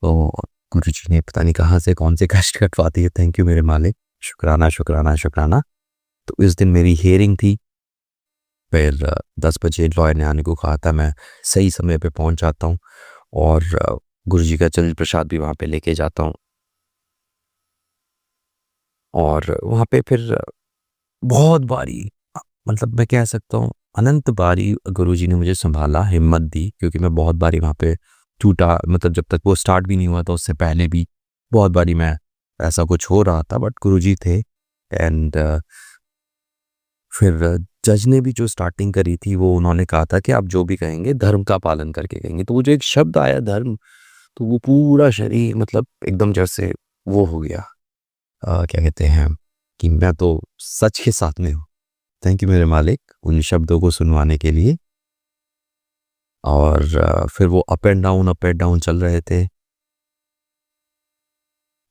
तो गुरुजी ने पता नहीं कहाँ से कौन से कष्ट कटवा दिए। थैंक यू मेरे मालिक, शुक्राना शुक्राना शुक्राना। तो इस दिन मेरी हियरिंग थी। फिर 10 बजे लॉयर ने आने को कहा था, मैं सही समय पे पहुंच जाता हूँ और गुरुजी का जल प्रसाद भी वहाँ पे लेके जाता हूँ। और वहाँ पे फिर बहुत बारी मतलब मैं कह सकता हूँ अनंत बारी गुरुजी ने मुझे संभाला, हिम्मत दी, क्योंकि मैं बहुत बारी वहाँ पे टूटा। मतलब जब तक वो स्टार्ट भी नहीं हुआ था उससे पहले भी बहुत बारी मैं ऐसा कुछ हो रहा था, बट गुरुजी थे। एंड फिर जज ने भी जो स्टार्टिंग करी थी वो उन्होंने कहा था कि आप जो भी कहेंगे धर्म का पालन करके कहेंगे। तो वो जो एक शब्द आया धर्म, तो वो पूरा शरीर मतलब एकदम जैसे वो हो गया क्या कहते हैं कि मैं तो सच के साथ में हूँ। थैंक यू मेरे मालिक उन शब्दों को सुनवाने के लिए। और फिर वो अप एंड डाउन चल रहे थे।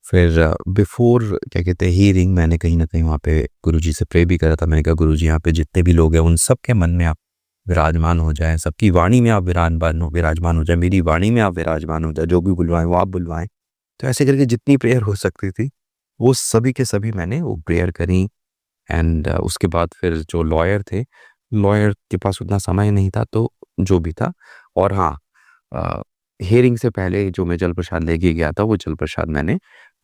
फिर बिफोर क्या कहते हैं हियरिंग मैंने कहीं ना कहीं वहाँ पे गुरुजी से प्रे भी करा था। मैंने कहा गुरुजी यहाँ पे जितने भी लोग हैं उन सब के मन में आप विराजमान हो जाएं, सबकी वाणी में आप विराजमान हो जाए, मेरी वाणी में आप विराजमान हो जाए, जो भी बुलवाएं वो आप बुलवाएं। तो ऐसे करके जितनी प्रेयर हो सकती थी वो सभी के सभी मैंने वो प्रेयर करी। एंड उसके बाद फिर जो लॉयर थे, लॉयर के पास उतना समय नहीं था तो जो भी था। और हाँ, हियरिंग से पहले जो मैं जल प्रसाद लेके गया था वो जल प्रसाद मैंने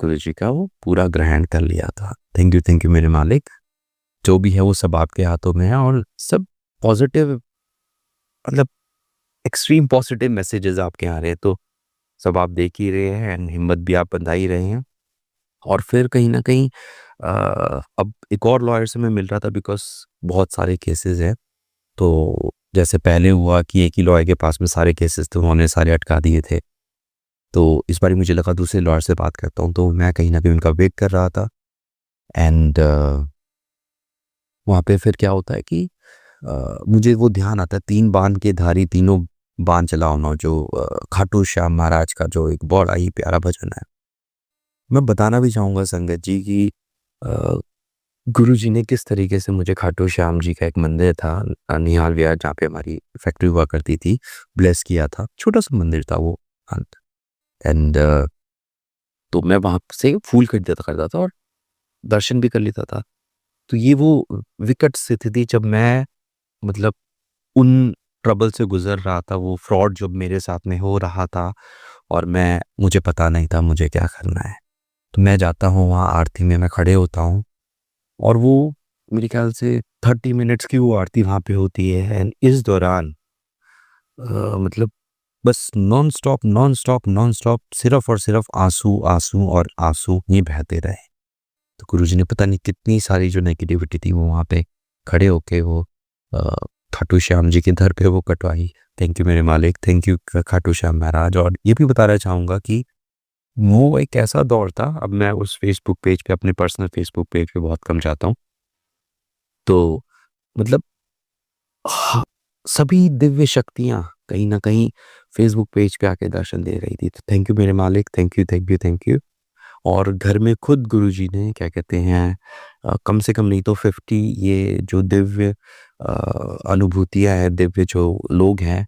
गुरुजी का वो पूरा ग्रहण कर लिया था। थैंक यू मेरे मालिक। जो भी है वो सब आपके हाथों में है और सब पॉजिटिव मतलब एक्सट्रीम पॉजिटिव मैसेजेस आपके आ रहे हैं, तो सब आप देख ही रहे हैं एंड हिम्मत भी आप बंधा ही रहे हैं। और फिर कहीं ना कहीं अब एक और लॉयर से मैं मिल रहा था बिकॉज बहुत सारे केसेस हैं। तो जैसे पहले हुआ कि एक ही लॉयर के पास में सारे केसेस थे, उन्होंने सारे अटका दिए थे। तो इस बार मुझे लगा दूसरे लॉयर से बात करता हूँ, तो मैं कहीं ना कहीं उनका वेट कर रहा था। एंड वहाँ पे फिर क्या होता है कि मुझे वो ध्यान आता है 3 बाण के धारी तीनों बाण चलाओ ना, जो खाटू श्याम महाराज का जो एक बड़ा ही प्यारा भजन है। मैं बताना भी चाहूँगा संगत जी की गुरुजी ने किस तरीके से मुझे खाटू श्याम जी का एक मंदिर था निहाल विहार जहाँ पे हमारी फैक्ट्री हुआ करती थी, ब्लेस किया था। छोटा सा मंदिर था वो। एंड तो मैं वहाँ से फूल खरीदता करता था और दर्शन भी कर लेता था। तो ये वो विकट स्थिति जब मैं मतलब उन ट्रबल से गुजर रहा था, वो फ्रॉड जब मेरे साथ में हो रहा था और मुझे पता नहीं था मुझे क्या करना है। तो मैं जाता हूँ वहाँ आरती में, मैं खड़े होता हूँ और वो मेरे ख्याल से 30 मिनट्स की वो आरती वहाँ पे होती है। एंड इस दौरान मतलब बस नॉन स्टॉप सिर्फ और सिर्फ आंसू आंसू और आंसू ही बहते रहे। तो गुरुजी ने पता नहीं कितनी सारी जो नेगेटिविटी थी वो वहाँ पे खड़े होके वो खाटू श्याम जी के दर पे वो कटवाई। थैंक यू मेरे मालिक, थैंक यू खाटू श्याम महाराज। और ये भी बताना चाहूँगा कि वो एक ऐसा दौर था, अब मैं उस फ़ेसबुक पेज पे, अपने पर्सनल फ़ेसबुक पेज पे बहुत कम जाता हूँ। तो मतलब हाँ, सभी दिव्य शक्तियाँ कहीं न कहीं फ़ेसबुक पेज पे आके दर्शन दे रही थी। तो थैंक यू मेरे मालिक, thank you, thank you, thank you. और घर में खुद गुरुजी ने क्या कहते हैं कम से कम नहीं तो 50 ये जो दिव्य अनुभूतियाँ हैं, दिव्य जो लोग हैं,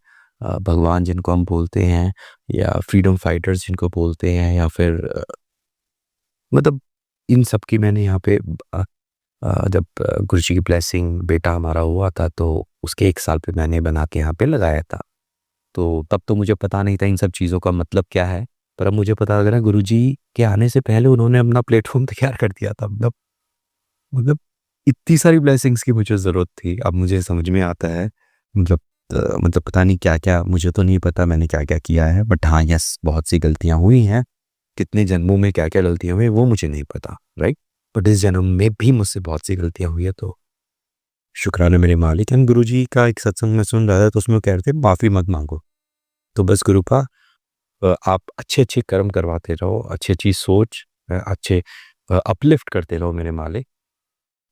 भगवान जिनको हम बोलते हैं या फ्रीडम फाइटर्स जिनको बोलते हैं, या फिर मतलब इन सब की मैंने यहाँ पे जब गुरुजी की ब्लेसिंग बेटा हमारा हुआ था तो उसके 1 साल पे मैंने बना के यहाँ पे लगाया था। तो तब तो मुझे पता नहीं था इन सब चीज़ों का मतलब क्या है, पर अब मुझे पता लग रहा है गुरुजी के आने से पहले उन्होंने अपना प्लेटफ़ॉर्म तैयार कर दिया था। मतलब इतनी सारी ब्लेसिंग्स की मुझे ज़रूरत थी। अब मुझे समझ में आता है, मतलब मतलब पता नहीं क्या-क्या, मुझे तो नहीं पता मैंने क्या-क्या किया है, बट हाँ, यस, बहुत सी गलतियाँ हुई हैं। कितने जन्मों में क्या-क्या गलतियाँ हुई हैं वो मुझे नहीं पता, राइट? बट इस जन्म में भी मुझसे बहुत सी गलतियाँ हुई हैं, तो शुक्राना मेरे मालिक। एंड गुरुजी का एक सत्संग मैं सुन रहा था तो उसमें वो कह रहे थे माफ़ी मत माँगो। तो बस गुरुपा आप अच्छे-अच्छे कर्म करवाते रहो, अच्छी-अच्छी सोच, अच्छे अपलिफ्ट करते रहो मेरे मालिक।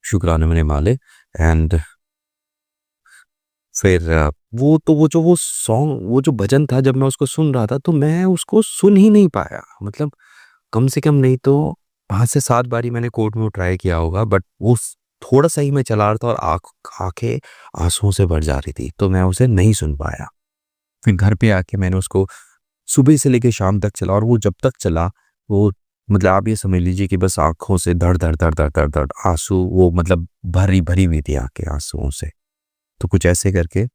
शुक्राना मेरे मालिक। एंड फिर वो सॉन्ग, वो जो भजन था, जब मैं उसको सुन रहा था तो मैं उसको सुन ही नहीं पाया। मतलब कम से कम नहीं तो 5 से 7 बारी मैंने कोर्ट में वो ट्राई किया होगा, बट वो थोड़ा-सा ही मैं चला रहा था और आँखें आँसुओं से भर जा रही थी, तो मैं उसे नहीं सुन पाया। फिर घर पे आके मैंने उसको सुबह से लेके शाम तक चला, और वो जब तक चला, वो मतलब आप ये समझ लीजिए कि बस आँखों से धड़-धड़ आँसू, वो मतलब भरी हुई थी आँखें आँसुओं से। तो कुछ ऐसे करके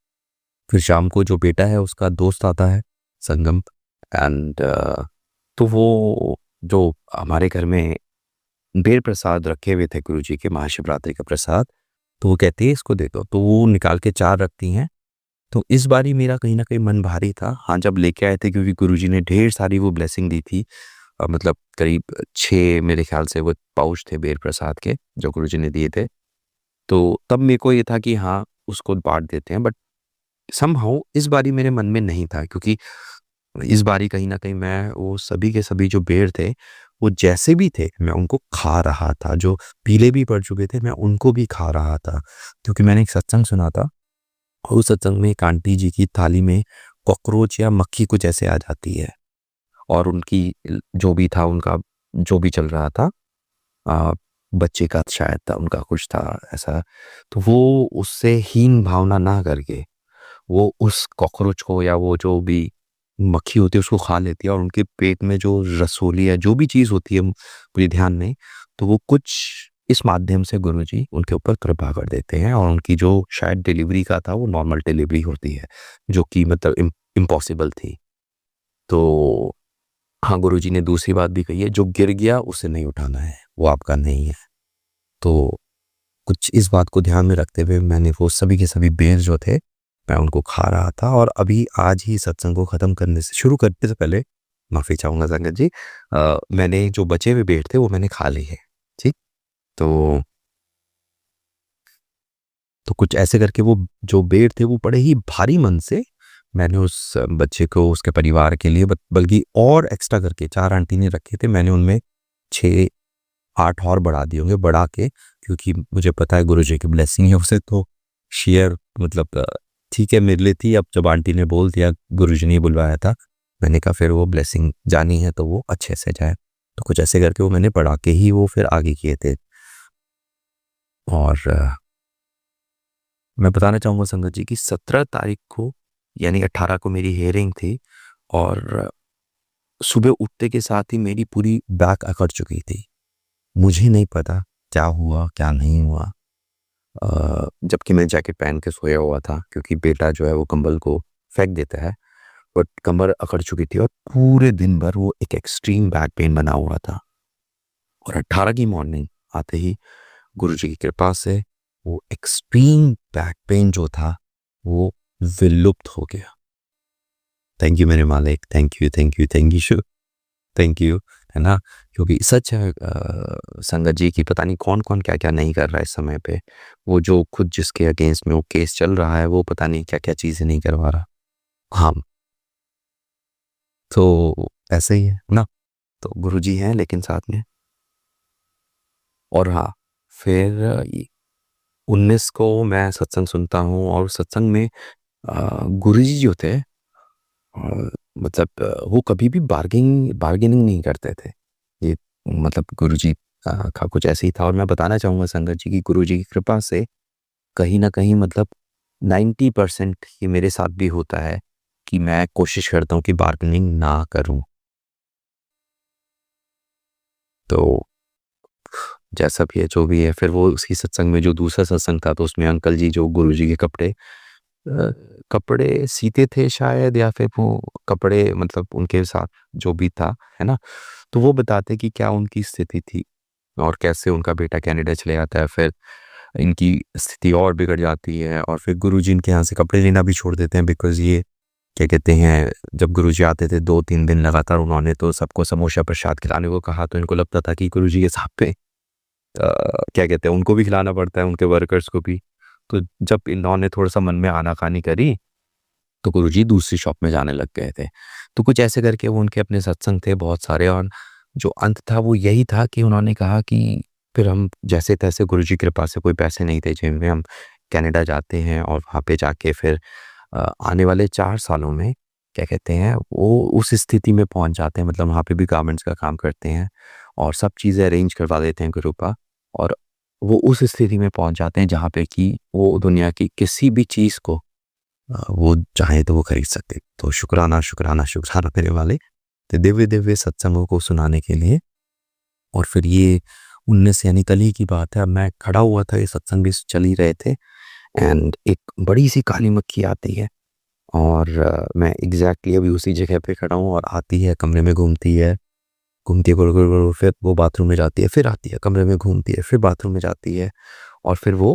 फिर शाम को जो बेटा है उसका दोस्त आता है, संगम। एंड तो वो जो हमारे घर में बेर प्रसाद रखे हुए थे गुरुजी के, महाशिवरात्रि का प्रसाद, तो वो कहती है इसको दे दो, तो वो निकाल के 4 रखती हैं। तो इस बारी मेरा कहीं न कहीं मन भारी था। हाँ, जब लेके आए थे क्योंकि गुरुजी ने ढेर सारी वो ब्लेसिंग दी थी। मतलब करीब 6 मेरे ख़्याल से वो पाउच थे बेर प्रसाद के जो गुरुजी ने दिए थे। तो तब मेरे को ये था कि हाँ, उसको बाँट देते हैं, बट समहाउ इस बारी मेरे मन में नहीं था, क्योंकि इस बारी कहीं न कहीं मैं वो सभी के सभी जो बेर थे, वो जैसे भी थे मैं उनको खा रहा था। जो पीले भी पड़ चुके थे मैं उनको भी खा रहा था। क्योंकि मैंने एक सत्संग सुना था, और उस सत्संग में एक आंटी जी की थाली में कॉकरोच या मक्खी कुछ ऐसे आ जाती है, और उनकी जो भी था, उनका जो भी चल रहा था, अ, बच्चे का शायद था, उनका कुछ था ऐसा। तो वो उससे हीन भावना ना करके वो उस कॉकरोच को या वो जो भी मक्खी होती है उसको खा लेती है, और उनके पेट में जो रसोली या जो भी चीज़ होती है मुझे ध्यान नहीं, तो वो कुछ इस माध्यम से गुरुजी उनके ऊपर कृपा कर देते हैं, और उनकी जो शायद डिलीवरी का था वो नॉर्मल डिलीवरी होती है, जो कि मतलब इम्पॉसिबल थी। तो हाँ, गुरुजी ने दूसरी बात भी कही है, जो गिर गया उसे नहीं उठाना है, वो आपका नहीं है। तो कुछ इस बात को ध्यान में रखते हुए मैंने वो सभी के सभी बेर जो थे मैं उनको खा रहा था, और अभी आज ही सत्संग को ख़त्म करने से शुरू करने से पहले माफ़ी चाहूँगा संगत जी, मैंने जो बचे हुए बेर थे वो मैंने खा लिए हैं। ठीक? तो कुछ ऐसे करके वो जो बेर थे वो बड़े ही भारी मन से मैंने उस बच्चे को, उसके परिवार के लिए, बल्कि और एक्स्ट्रा करके 4 आंटी ने रखे थे, मैंने उनमें 6-8 और बढ़ा दिए होंगे, बढ़ा के, क्योंकि मुझे पता है गुरुजी की ब्लेसिंग है उसे तो शेयर, मतलब ठीक है मेरे लिए थी। अब जब आंटी ने बोल दिया, गुरुजी ने बुलवाया था, मैंने कहा फिर वो ब्लेसिंग जानी है तो वो अच्छे से जाए। तो कुछ ऐसे करके वो मैंने बढ़ा के ही वो फिर आगे किए थे। और मैं बताना चाहूँगा संगत जी कि 17 तारीख को यानी 18 को मेरी हियरिंग थी, और सुबह उठते के साथ ही मेरी पूरी बैक अकड़ चुकी थी। मुझे नहीं पता क्या हुआ, क्या नहीं हुआ। जबकि मैं जैकेट पहन के सोया हुआ था, क्योंकि बेटा जो है वो कंबल को फेंक देता है, बट कमर अकड़ चुकी थी और पूरे दिन भर वो एक एक्सट्रीम बैक पेन बना हुआ था। और 18 की मॉर्निंग आते ही गुरुजी की कृपा से वो एक्सट्रीम बैक पेन जो था वो विलुप्त हो गया। थैंक यू मेरे मालिक, thank you, thank you, thank you, thank you, है ना? क्योंकि सच है संगत जी की पता नहीं कौन-कौन क्या-क्या नहीं कर रहा है इस समय पे। वो जो खुद जिसके अगेंस्ट में वो केस चल रहा है, वो पता नहीं क्या-क्या चीज़ें नहीं करवा रहा। हाँ, तो ऐसे ही है ना? तो गुरुजी हैं लेकिन साथ में। और हाँ, फिर 19 को मैं सत्संग सुनता हूँ और सत्संग में गुरुजी जो थे मतलब वो कभी भी बार्गेनिंग नहीं करते थे। ये मतलब गुरुजी का कुछ ऐसे ही था। और मैं बताना चाहूँगा संगत जी की गुरुजी की कृपा से कहीं न कहीं मतलब 90% ये मेरे साथ भी होता है कि मैं कोशिश करता हूँ कि बार्गेनिंग ना करूँ। तो जैसा भी है, जो भी है, फिर वो उसी सत्संग में जो दूसरा सत्संग था तो उसमें अंकल जी जो गुरुजी के कपड़े सीते थे शायद, या फिर वो कपड़े मतलब उनके साथ जो भी था, है ना? तो वो बताते कि क्या उनकी स्थिति थी और कैसे उनका बेटा कनाडा चले जाता है, फिर इनकी स्थिति और बिगड़ जाती है और फिर गुरुजी इनके यहाँ से कपड़े लेना भी छोड़ देते हैं बिकॉज़ ये क्या कहते हैं, जब गुरुजी आते थे 2-3 दिन लगातार उन्होंने तो सबको समोसा प्रसाद खिलाने को कहा, तो इनको लगता था कि गुरुजी के साथ पे क्या कहते हैं, उनको भी खिलाना पड़ता है, उनके वर्कर्स को भी। तो जब इन्होंने थोड़ा-सा मन में आनाकानी करी, तो गुरुजी दूसरी शॉप में जाने लग गए थे। तो कुछ ऐसे करके वो उनके अपने सत्संग थे बहुत सारे, और जो अंत था वो यही था कि उन्होंने कहा कि फिर हम जैसे-तैसे गुरुजी की कृपा से कोई पैसे नहीं थे जेब में, हम कनाडा जाते हैं और वहाँ पे जाके फिर आने वाले 4 सालों में क्या कहते हैं, वो उस स्थिति में पहुँच जाते हैं, मतलब वहाँ पे भी गारमेंट्स का काम करते हैं और सब चीज़ें अरेंज करवा देते हैं कृपा, और वो उस स्थिति में पहुँच जाते हैं जहाँ पे कि वो दुनिया की किसी भी चीज़ को वो चाहे तो वो खरीद सकते। तो शुक्राना, शुक्राना, शुक्राना मेरे वाले तो दिव्य-दिव्य सत्संगों को सुनाने के लिए। और फिर ये 19 यानी कल ही की बात है, अब मैं खड़ा हुआ था, ये सत्संग भी चल ही रहे थे एंड एक बड़ी-सी काली मक्खी आती है और मैं एग्ज़ैक्टली अभी उसी जगह पे खड़ा हूँ और आती है, कमरे में घूमती है, गुड़-गुड़, फिर वो बाथरूम में जाती है, फिर आती है, कमरे में घूमती है, फिर बाथरूम में जाती है और फिर वो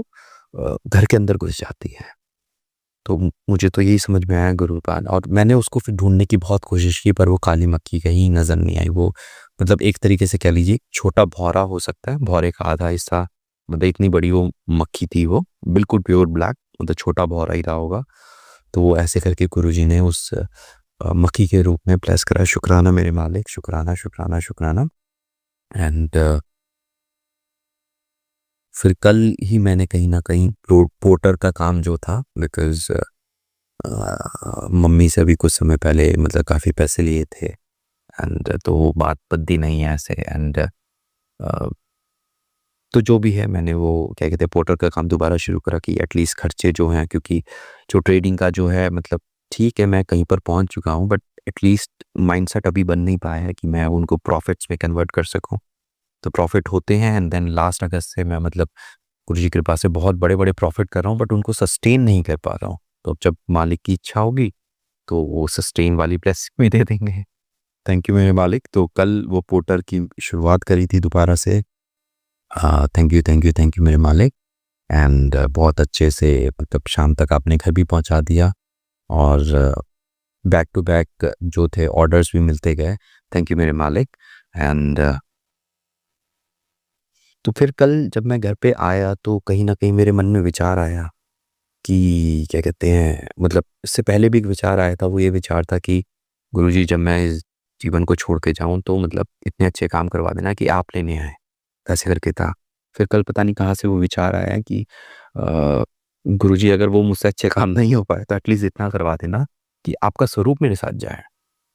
घर के अंदर घुस जाती है। तो मुझे तो यही समझ में आया गुरुपाद, और मैंने उसको फिर ढूँढने की बहुत कोशिश की पर वो काली मक्खी कहीं नज़र नहीं आई। वो मतलब एक तरीके से कह लीजिए छोटा भौरा हो सकता है, भौरे का आधा हिस्सा, मतलब इतनी बड़ी वो मक्खी थी, वो बिल्कुल प्योर ब्लैक, मतलब छोटा भौरा ही रहा होगा। तो वो ऐसे करके गुरुजी ने उस मक्खी के रूप में ब्लेस करा। शुक्राना मेरे मालिक, शुक्राना, शुक्राना, शुक्राना। एंड फिर कल ही मैंने कहीं न कहीं पोर्टर का काम जो था, बिकॉज़ मम्मी से भी कुछ समय पहले मतलब काफ़ी पैसे लिए थे एंड तो वो बात बनती नहीं है ऐसे, एंड तो जो भी है मैंने वो क्या कहते हैं पोर्टर का काम दोबारा शुरू करा कि एटलीस्ट खर्चे जो हैं, क्योंकि जो ट्रेडिंग का जो है मतलब ठीक है मैं कहीं पर पहुंच चुका हूं बट एटलीस्ट माइंडसेट अभी बन नहीं पाया है कि मैं उनको प्रॉफिट्स में कन्वर्ट कर सकूं। तो प्रॉफिट होते हैं एंड देन लास्ट अगस्त से मैं मतलब गुरु जी की कृपा से बहुत बड़े बड़े प्रॉफिट कर रहा हूँ बट उनको सस्टेन नहीं कर पा रहा हूँ। तो अब जब मालिक की इच्छा होगी तो वो सस्टेन वाली ब्लेसिंग भी दे देंगे। थैंक यू मेरे मालिक। तो कल वो पोर्टर की शुरुआत करी थी दोबारा से। Thank you thank you thank you मेरे मालिक। एंड बहुत अच्छे से मतलब शाम तक आपने घर भी पहुंचा दिया और बैक टू बैक जो थे ऑर्डर्स भी मिलते गए। थैंक यू मेरे मालिक। एंड तो फिर कल जब मैं घर पे आया तो कहीं ना कहीं मेरे मन में विचार आया कि क्या कहते हैं, मतलब इससे पहले भी एक विचार आया था, वो ये विचार था कि गुरुजी जब मैं इस जीवन को छोड़ के जाऊं तो मतलब इतने अच्छे काम करवा देना कि आप लेने आए, ऐसे करके था। फिर कल पता नहीं कहाँ से वो विचार आया कि गुरुजी अगर वो मुझसे अच्छे काम नहीं हो पाए तो एटलीस्ट इतना करवा देना कि आपका स्वरूप मेरे साथ जाए।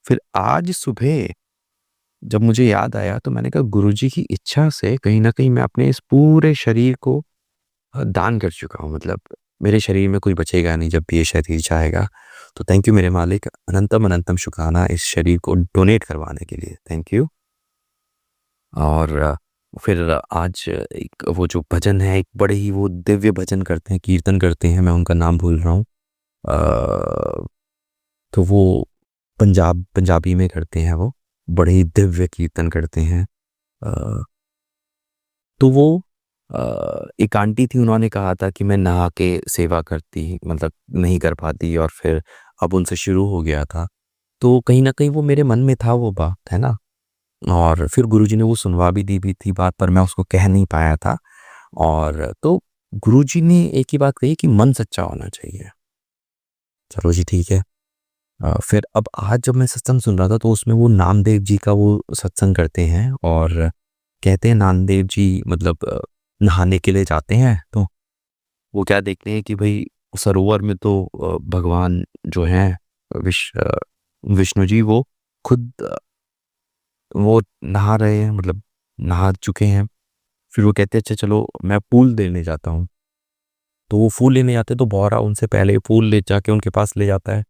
फिर आज सुबह जब मुझे याद आया तो मैंने कहा गुरुजी की इच्छा से कहीं ना कहीं मैं अपने इस पूरे शरीर को दान कर चुका हूँ। मतलब मेरे शरीर में कोई बचेगा नहीं जब भी ये शरीर जाएगा। तो थैंक यू मेरे मालिक, अनंतम अनंतम शुक्राना इस शरीर को डोनेट करवाने के लिए, थैंक यू। और फिर आज एक वो जो भजन है, एक बड़े ही वो दिव्य भजन करते हैं, कीर्तन करते हैं, मैं उनका नाम भूल रहा हूँ। तो वो पंजाबी में करते हैं, वो बड़े ही दिव्य कीर्तन करते हैं। तो वो एक आंटी थी, उन्होंने कहा था कि मैं नहा के सेवा करती मतलब नहीं कर पाती और फिर अब उनसे शुरू हो गया था। तो कहीं ना कहीं वो मेरे मन में था वो बात, है ना। और फिर गुरुजी ने वो सुनवा भी दी भी थी बात, पर मैं उसको कह नहीं पाया था। और तो गुरुजी ने एक ही बात कही कि मन सच्चा होना चाहिए। चलो जी ठीक है, फिर अब आज जब मैं सत्संग सुन रहा था तो उसमें वो नामदेव जी का वो सत्संग करते हैं और कहते हैं नामदेव जी मतलब नहाने के लिए जाते हैं तो वो क्या देखते हैं कि भाई सरोवर में तो भगवान जो हैं विष्णु जी वो खुद वो नहा रहे हैं मतलब नहा चुके हैं। फिर वो कहते हैं अच्छा चलो मैं फूल लेने जाता हूँ। तो वो फूल लेने जाते हैं तो बौरा उनसे पहले फूल ले जाके उनके पास ले जाता है।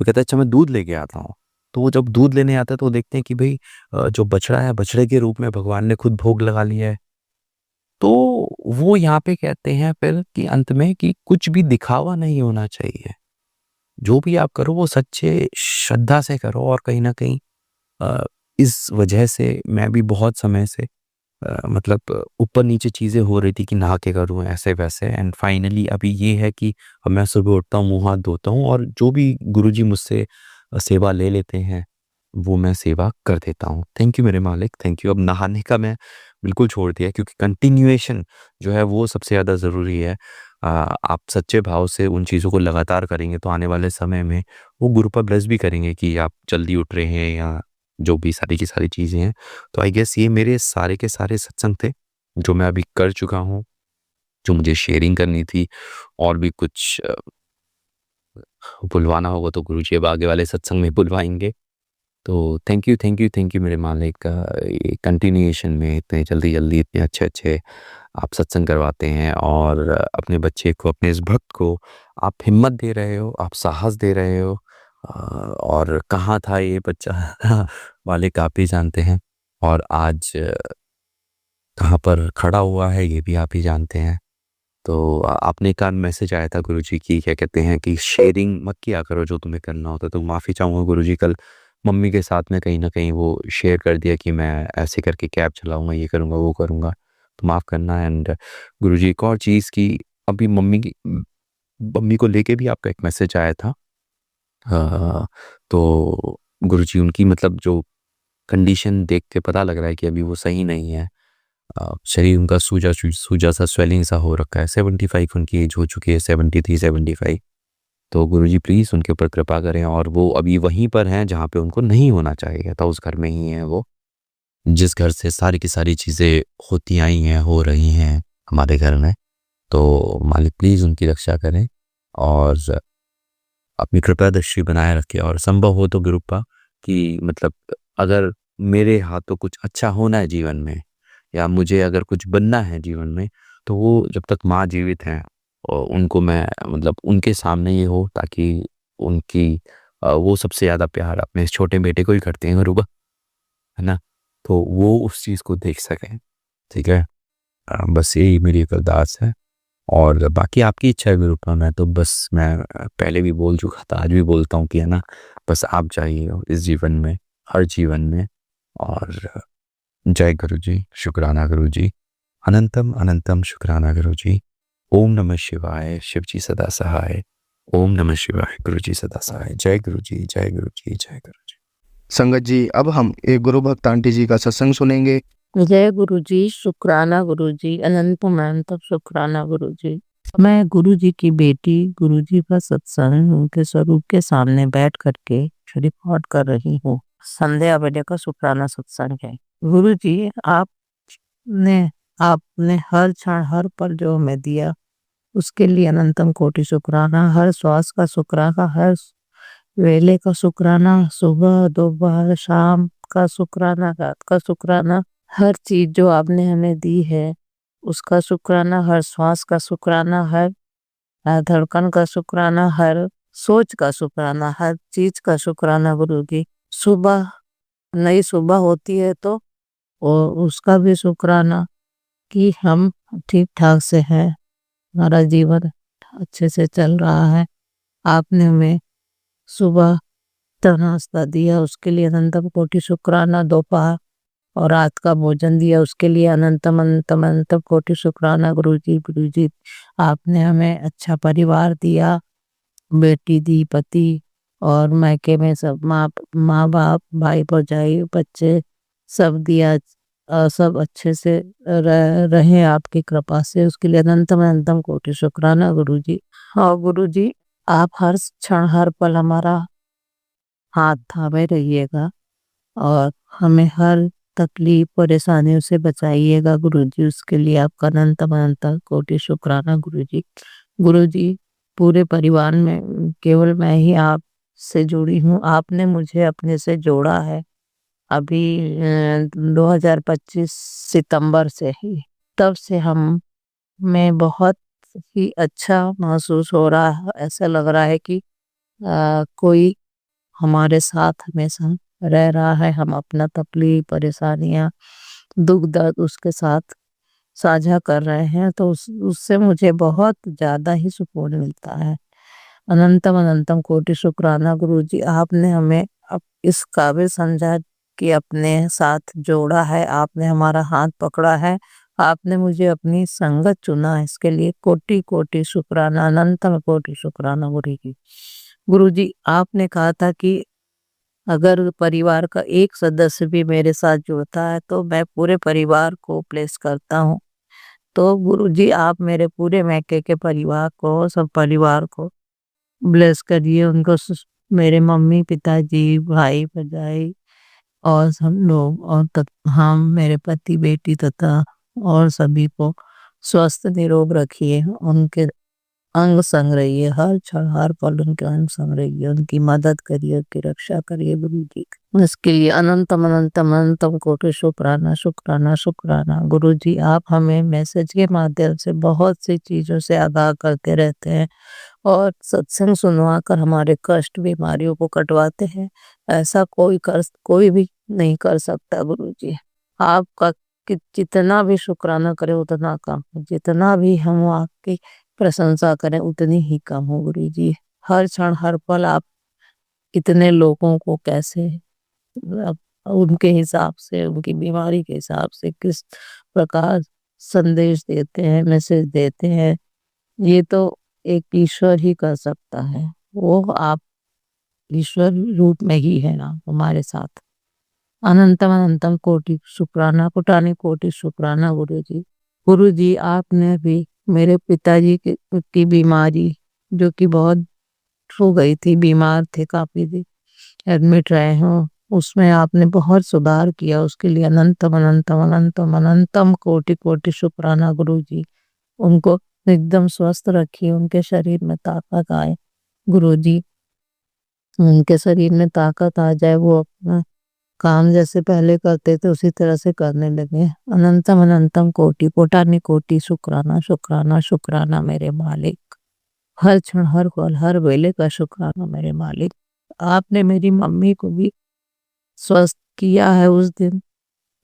तो कहता है अच्छा मैं दूध लेके आता हूँ। तो वो जब दूध लेने आता है तो वो देखते हैं कि भाई जो बछड़ा है बछड़े के रूप में भगवान ने खुद भोग लगा लिया है। तो वो यहाँ पे कहते हैं फिर कि अंत में कि कुछ भी दिखावा नहीं होना चाहिए। जो भी आप करो वो सच्चे श्रद्धा से करो और कहीं न कहीं अ, इस वजह से मैं भी बहुत समय से मतलब ऊपर-नीचे चीज़ें हो रही थी कि नहा के करूँ ऐसे-वैसे एंड फाइनली अभी ये है कि अब मैं सुबह उठता हूँ, मुँह हाथ धोता हूँ और जो भी गुरुजी मुझसे सेवा ले लेते हैं, वो मैं सेवा कर देता हूँ। थैंक यू मेरे मालिक, थैंक यू। अब नहाने का मैं बिल्कुल छोड़ दिया है क्योंकि कंटिन्यूएशन जो है वो सबसे ज़्यादा ज़रूरी है। आप सच्चे भाव से उन चीज़ों को लगातार करेंगे तो आने वाले समय में वो गुरु पर ब्लेस भी करेंगे कि आप जल्दी उठ रहे हैं या जो भी सारी की सारी चीज़ें हैं। तो आई गेस ये मेरे सारे के सारे सत्संग थे, जो मैं अभी कर चुका हूँ, जो मुझे शेयरिंग करनी थी और भी कुछ बुलवाना होगा तो गुरुजी अब आगे वाले सत्संग में बुलवाएँगे। तो thank you, thank you, thank you मेरे मालिक ये कंटिन्यूएशन में इतने जल्दी-जल्दी इतने अच्छे-अच्छे आप सत्संग करवाते हैं और अपने बच्चे को, अपने इस भक्त को आप हिम्मत दे रहे हो, आप साहस दे रहे हो और कहाँ था ये बच्चा मालिक आप ही जानते हैं और आज कहाँ पर खड़ा हुआ है ये भी आप ही जानते हैं। तो आपने एक आध मैसेज आया था गुरुजी की क्या कहते हैं कि शेयरिंग मत किया करो जो तुम्हें करना होता है। तो माफ़ी चाहूँगा गुरुजी कल मम्मी के साथ में कहीं न कहीं वो शेयर कर दिया कि मैं ऐसे करके कैब चलाऊँगा, ये करूँगा, वो करूँगा। तो माफ़ करना एंड गुरुजी एक और चीज़ कि अभी मम्मी को लेके भी आपका एक मैसेज आया था। तो गुरुजी उनकी मतलब जो कंडीशन देख के पता लग रहा है कि अभी वो सही नहीं है। शरीर उनका सूजा-सा स्वेलिंग सा हो रखा है। 75 उनकी एज हो चुकी है 73-75 तो गुरुजी प्लीज़ उनके ऊपर कृपा करें और वो अभी वहीं पर हैं जहाँ पे उनको नहीं होना चाहिए था, उस घर में ही हैं वो। जिस घर से सारी की सारी चीज़ें होती आई हैं, हो रही हैं हमारे घर में। तो मालिक प्लीज़ उनकी रक्षा करें और अपनी कृपा दृष्टि बनाए रखें और संभव हो तो कृपा कि मतलब अगर मेरे हाथों कुछ अच्छा होना है जीवन में या मुझे अगर कुछ बनना है जीवन में तो वो जब तक माँ जीवित हैं और उनको मैं मतलब उनके सामने ये हो ताकि उनकी वो सबसे ज़्यादा प्यार अपने इस छोटे बेटे को ही करते हैं गुरुबा है ना तो वो उस चीज़ को देख सकें ठीक है बस यही मेरी एक अरदास है और बाकी आपकी इच्छा है गुरुपा मैं तो बस मैं पहले भी बोल चुका था आज भी बोलता हूँ कि है ना बस आप चाहिए हो इस जीवन में हर जीवन में और जय गुरुजी शुक्राना गुरुजी अनंतम अनंतम शुक्राना गुरुजी ओम नमः शिवाय शिवजी सदा सहाय ओम नमः शिवाय गुरुजी सदा सहाय जय गुरुजी जय गुरुजी जय गुरुजी। संगत जी अब हम एक गुरु भक्त आंटी जी का सत्संग सुनेंगे। जय गुरुजी शुक्राना गुरुजी अनंत अनंत शुक्राना गुरुजी। मैं गुरुजी की बेटी गुरुजी का सत्संग उनके स्वरूप के सामने बैठ करके रिकॉर्ड कर रही हूँ। संध्या बजे का शुक्राना सत्संग है। गुरुजी आपने हर क्षण हर पल जो हमें दिया उसके लिए अनंतम कोटि शुक्राना। हर श्वास का शुक्राना, हर वेले का शुक्राना, सुबह दोपहर शाम का शुक्राना, रात का शुक्राना। हर चीज जो आपने हमें दी है उसका शुक्राना, हर श्वास का शुक्राना, हर धड़कन का शुक्राना, हर सोच का शुक्राना, हर चीज का शुक्राना गुरु जी। सुबह नई सुबह होती है तो उसका भी शुक्राना कि हम ठीक ठाक से हैं, हमारा जीवन अच्छे से चल रहा है। आपने हमें सुबह नाश्ता दिया उसके लिए अनंतम कोटि शुक्राना। दोपहर और रात का भोजन दिया उसके लिए अनंतम अनंतम अनंतम कोटि शुक्राना गुरुजी। आपने हमें अच्छा परिवार दिया, बेटी दी, पति और मायके में सब माँ बाप भाई भौजाई बच्चे सब दिया। सब अच्छे से रहे आपकी कृपा से उसके लिए अनंतम अनंतम कोटि शुक्राना गुरुजी। और गुरुजी आप हर क्षण हर पल हमारा हाथ थामे रहिएगा और हमें हर तकलीफ परेशानियों से बचाइएगा गुरुजी। उसके लिए आपका अनंत अनंत कोटि शुक्राना गुरुजी। गुरुजी, पूरे परिवार में केवल मैं ही आपसे जुड़ी हूँ, आपने मुझे अपने से जोड़ा है अभी 2025 सितंबर से ही। तब से हम मैं बहुत ही अच्छा महसूस हो रहा है, ऐसा लग रहा है कि कोई हमारे साथ हमेशा रह रहा है। हम अपना तकलीफ परेशानियां दुख दर्द उसके साथ साझा कर रहे हैं, तो उससे मुझे बहुत ज़्यादा ही सुकून मिलता है। अनंतम अनंतम कोटि शुक्राना गुरुजी, आपने हमें अब इस काबिल समझा कि अपने साथ जोड़ा है, आपने हमारा हाथ पकड़ा है, आपने मुझे अपनी संगत चुना है, इसके लिए कोटि कोटि शुक्राना, अनंतम कोटि शुक्राना गुरुजी। गुरुजी, आपने कहा था कि अगर परिवार का एक सदस्य भी मेरे साथ जुड़ता है तो मैं पूरे परिवार को प्लेस करता हूँ। तो गुरुजी, आप मेरे पूरे मैके के परिवार को, सब परिवार को ब्लेस करिए। उनको मेरे मम्मी पिताजी भाई भरजाई और सब लोग और हम मेरे पति बेटी तथा और सभी को स्वस्थ निरोग रखिए। उनके अंग संग रहिए, हर क्षण हर पल उनके अंग संग रहिए, उनकी मदद करिए, उनकी रक्षा करिए गुरु जी। इसके लिए अनंतम अनंतम अनंतम कोटि शुक्राना शुक्राना शुक्राना। गुरु जी, आप हमें मैसेज के माध्यम से बहुत सी चीज़ों से आगाह करते रहते हैं और सत्संग सुनवा कर हमारे कष्ट बीमारियों को कटवाते हैं। ऐसा कोई भी नहीं कर सकता गुरु जी। आपका जितना भी शुक्राना करें उतना कम, जितना भी हम आपकी प्रशंसा करें उतनी ही कम हो गुरु जी। हर क्षण हर पल आप कितने लोगों को कैसे अब उनके हिसाब से, उनकी बीमारी के हिसाब से किस प्रकार संदेश देते हैं, मैसेज देते हैं, ये तो एक ईश्वर ही कर सकता है। वो आप ईश्वर रूप में ही है ना हमारे साथ। अनंतम अनंतम कोटि शुक्राना, कोटानी कोटि शुक्राना गुरु जी। गुरु जी, आपने भी मेरे पिताजी की बीमारी, जो कि बहुत हो गई थी, बीमार थे, काफी दिन एडमिट रहे हों, उसमें आपने बहुत सुधार किया। उसके लिए अनंतम अनंतम अनंतम अनंतम कोटि कोटि शुक्राना गुरु जी। उनको एकदम स्वस्थ रखिए, उनके शरीर में ताकत आए गुरु जी। उनके शरीर में ताकत आ जाए, वो अपना काम जैसे पहले करते थे उसी तरह से करने लगे। अनंतम अनंतम कोटि कोटानी कोटि शुक्राना शुक्राना शुक्राना मेरे मालिक। हर क्षण हर पल हर वेले का शुक्राना मेरे मालिक। आपने मेरी मम्मी को भी स्वस्थ किया है। उस दिन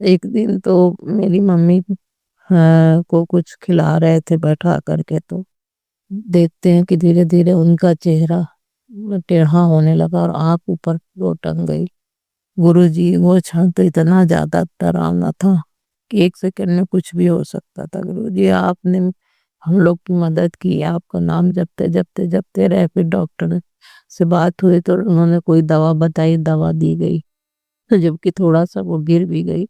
एक दिन तो मेरी मम्मी को कुछ खिला रहे थे बैठा करके, तो देखते हैं कि धीरे धीरे उनका चेहरा टेढ़ा होने लगा और आँख ऊपर को टंग गई। गुरुजी, वो क्षण तो इतना ज्यादा डरावना था कि एक सेकंड में कुछ भी हो सकता था। गुरुजी, आपने हम लोग की मदद की, आपका नाम जपते जपते जपते रहे। फिर डॉक्टर से बात हुई तो उन्होंने कोई दवा बताई, दवा दी गई, तो जबकि थोड़ा सा वो गिर भी गई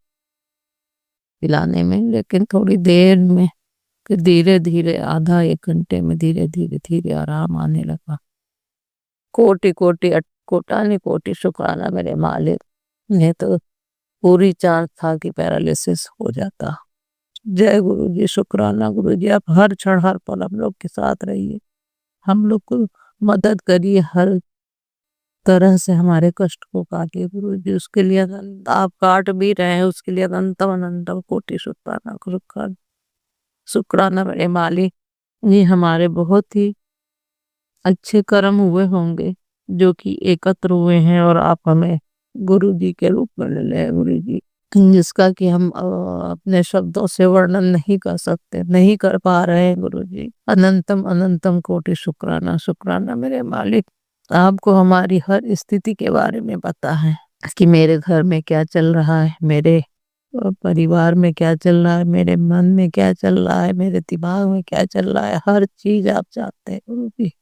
पिलाने में, लेकिन थोड़ी देर में धीरे धीरे आधा एक घंटे में धीरे धीरे धीरे आराम आने लगा। कोटि कोटि कोटानी कोटि शुक्राना मेरे मालिक। नहीं तो पूरी चांस था कि पैरालिसिस हो जाता। जय गुरु जी, शुक्राना गुरु जी। आप हर क्षण हर पल हम लोग के साथ रहिए, हम लोग को मदद करिए, हर तरह से हमारे कष्ट को काटिए गुरु जी। उसके लिए आप काट भी रहे हैं, उसके लिए अनंतम अनंतम कोटि शुक्राना शुक्राना शुक्राना मेरे मालिक। ये हमारे बहुत ही अच्छे कर्म हुए होंगे जो कि एकत्र हुए हैं और आप हमें गुरु जी के रूप में ले लें गुरु जी, जिसका कि हम अपने शब्दों से वर्णन नहीं कर सकते, नहीं कर पा रहे हैं गुरु जी। अनंतम अनंतम कोटि शुक्राना शुक्राना मेरे मालिक। आपको हमारी हर स्थिति के बारे में पता है कि मेरे घर में क्या चल रहा है, मेरे परिवार में क्या चल रहा है, मेरे मन में क्या चल रहा है, मेरे दिमाग में क्या चल रहा है, हर चीज आप जानते हैं गुरु जी।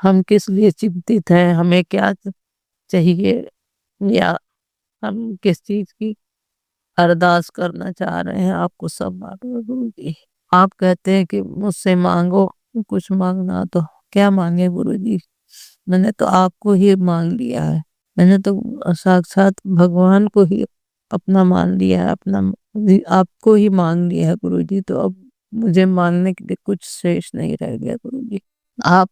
हम किस लिए चिंतित हैं, हमें क्या चाहिए, या हम किस चीज की अरदास करना चाह रहे हैं, आपको सब मालूम है गुरु जी। आप कहते हैं कि मुझसे मांगो, कुछ मांगना तो क्या मांगे गुरु जी। मैंने तो आपको ही मांग लिया है, मैंने तो साक्षात भगवान को ही अपना मान लिया है, अपना आपको ही मांग लिया है गुरुजी। तो अब मुझे मांगने के लिए कुछ शेष नहीं रह गया गुरुजी। आप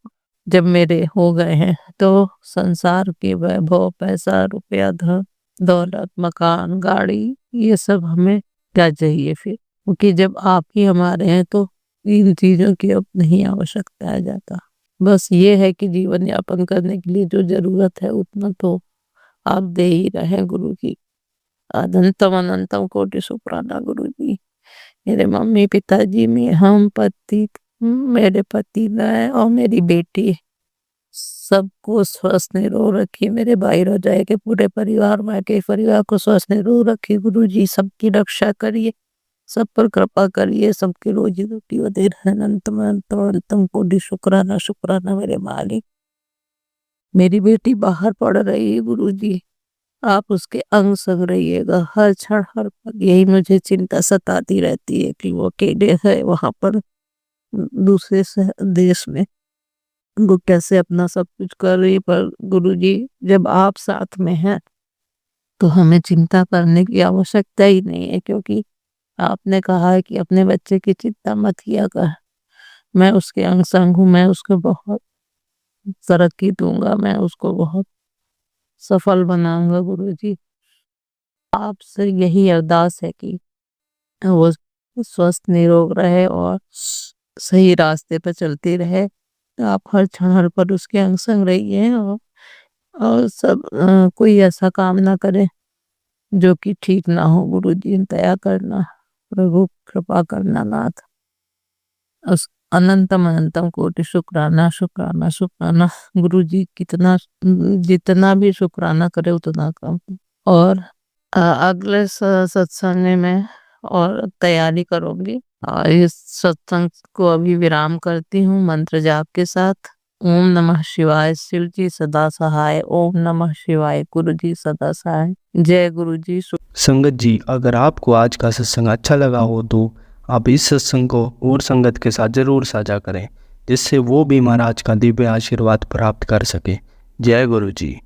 जब मेरे हो गए हैं तो संसार के वैभव, पैसा, रुपया, धन दौलत, मकान, गाड़ी, ये सब हमें क्या चाहिए फिर, क्योंकि जब आप ही हमारे हैं तो इन चीजों की अब नहीं आवश्यकता है जाता। बस ये है कि जीवन यापन करने के लिए जो जरूरत है उतना तो आप दे ही रहे गुरु जी। अनंतम अनंतम कोटि शुक्राना गुरु जी। मेरे मम्मी पिताजी में हम पति, मेरे पति मैं और मेरी बेटी सबको स्वस्थ निरोग रखिए। मेरे भाई रोजाए के पूरे परिवार में के परिवार को स्वस्थ निरोग रखिए गुरु जी। सबकी रक्षा करिए, सब पर कृपा करिए, सबकी रोजी रोटी दे रहे। अनंतम अनंतम अनंतम कोटि शुक्राना शुक्राना मेरे मालिक। मेरी बेटी बाहर पढ़ रही है गुरु जी, आप उसके अंग संग रहिएगा हर क्षण हर पल। यही मुझे चिंता सताती रहती है कि वो अकेले है वहां पर दूसरे देश में, वो कैसे अपना सब कुछ कर रही। पर गुरुजी जब आप साथ में हैं तो हमें चिंता करने की आवश्यकता ही नहीं है, क्योंकि आपने कहा है कि अपने बच्चे की चिंता मत किया कर। मैं उसके अंग संग हूँ, मैं उसको बहुत तरक्की दूंगा, मैं उसको बहुत सफल बनाऊंगा गुरुजी। आपसे यही अरदास है कि वो स्वस्थ निरोग रहे और सही रास्ते पर चलती रहे। आप हर क्षण हर पल उसके अंग संग रहिए और सब कोई ऐसा काम ना करे जो कि ठीक ना हो गुरुजी। दया करना प्रभु, कृपा करना नाथ। उस अनंतम अनंतम कोटि शुक्राना शुक्राना शुक्राना गुरुजी। कितना जितना भी शुक्राना करे उतना कम। और अगले सत्संग में और तैयारी करूंगी। और इस सत्संग को अभी विराम करती हूँ मंत्र जाप के साथ। ओम नमः शिवाय, शिव जी सदा सहाय। ओम नमः शिवाय, गुरु जी सदा सहाय। जय गुरु जी। संगत जी, अगर आपको आज का सत्संग अच्छा लगा हो तो आप इस सत्संग को और संगत के साथ जरूर साझा करें, जिससे वो भी महाराज का दिव्य आशीर्वाद प्राप्त कर सके। जय गुरु जी।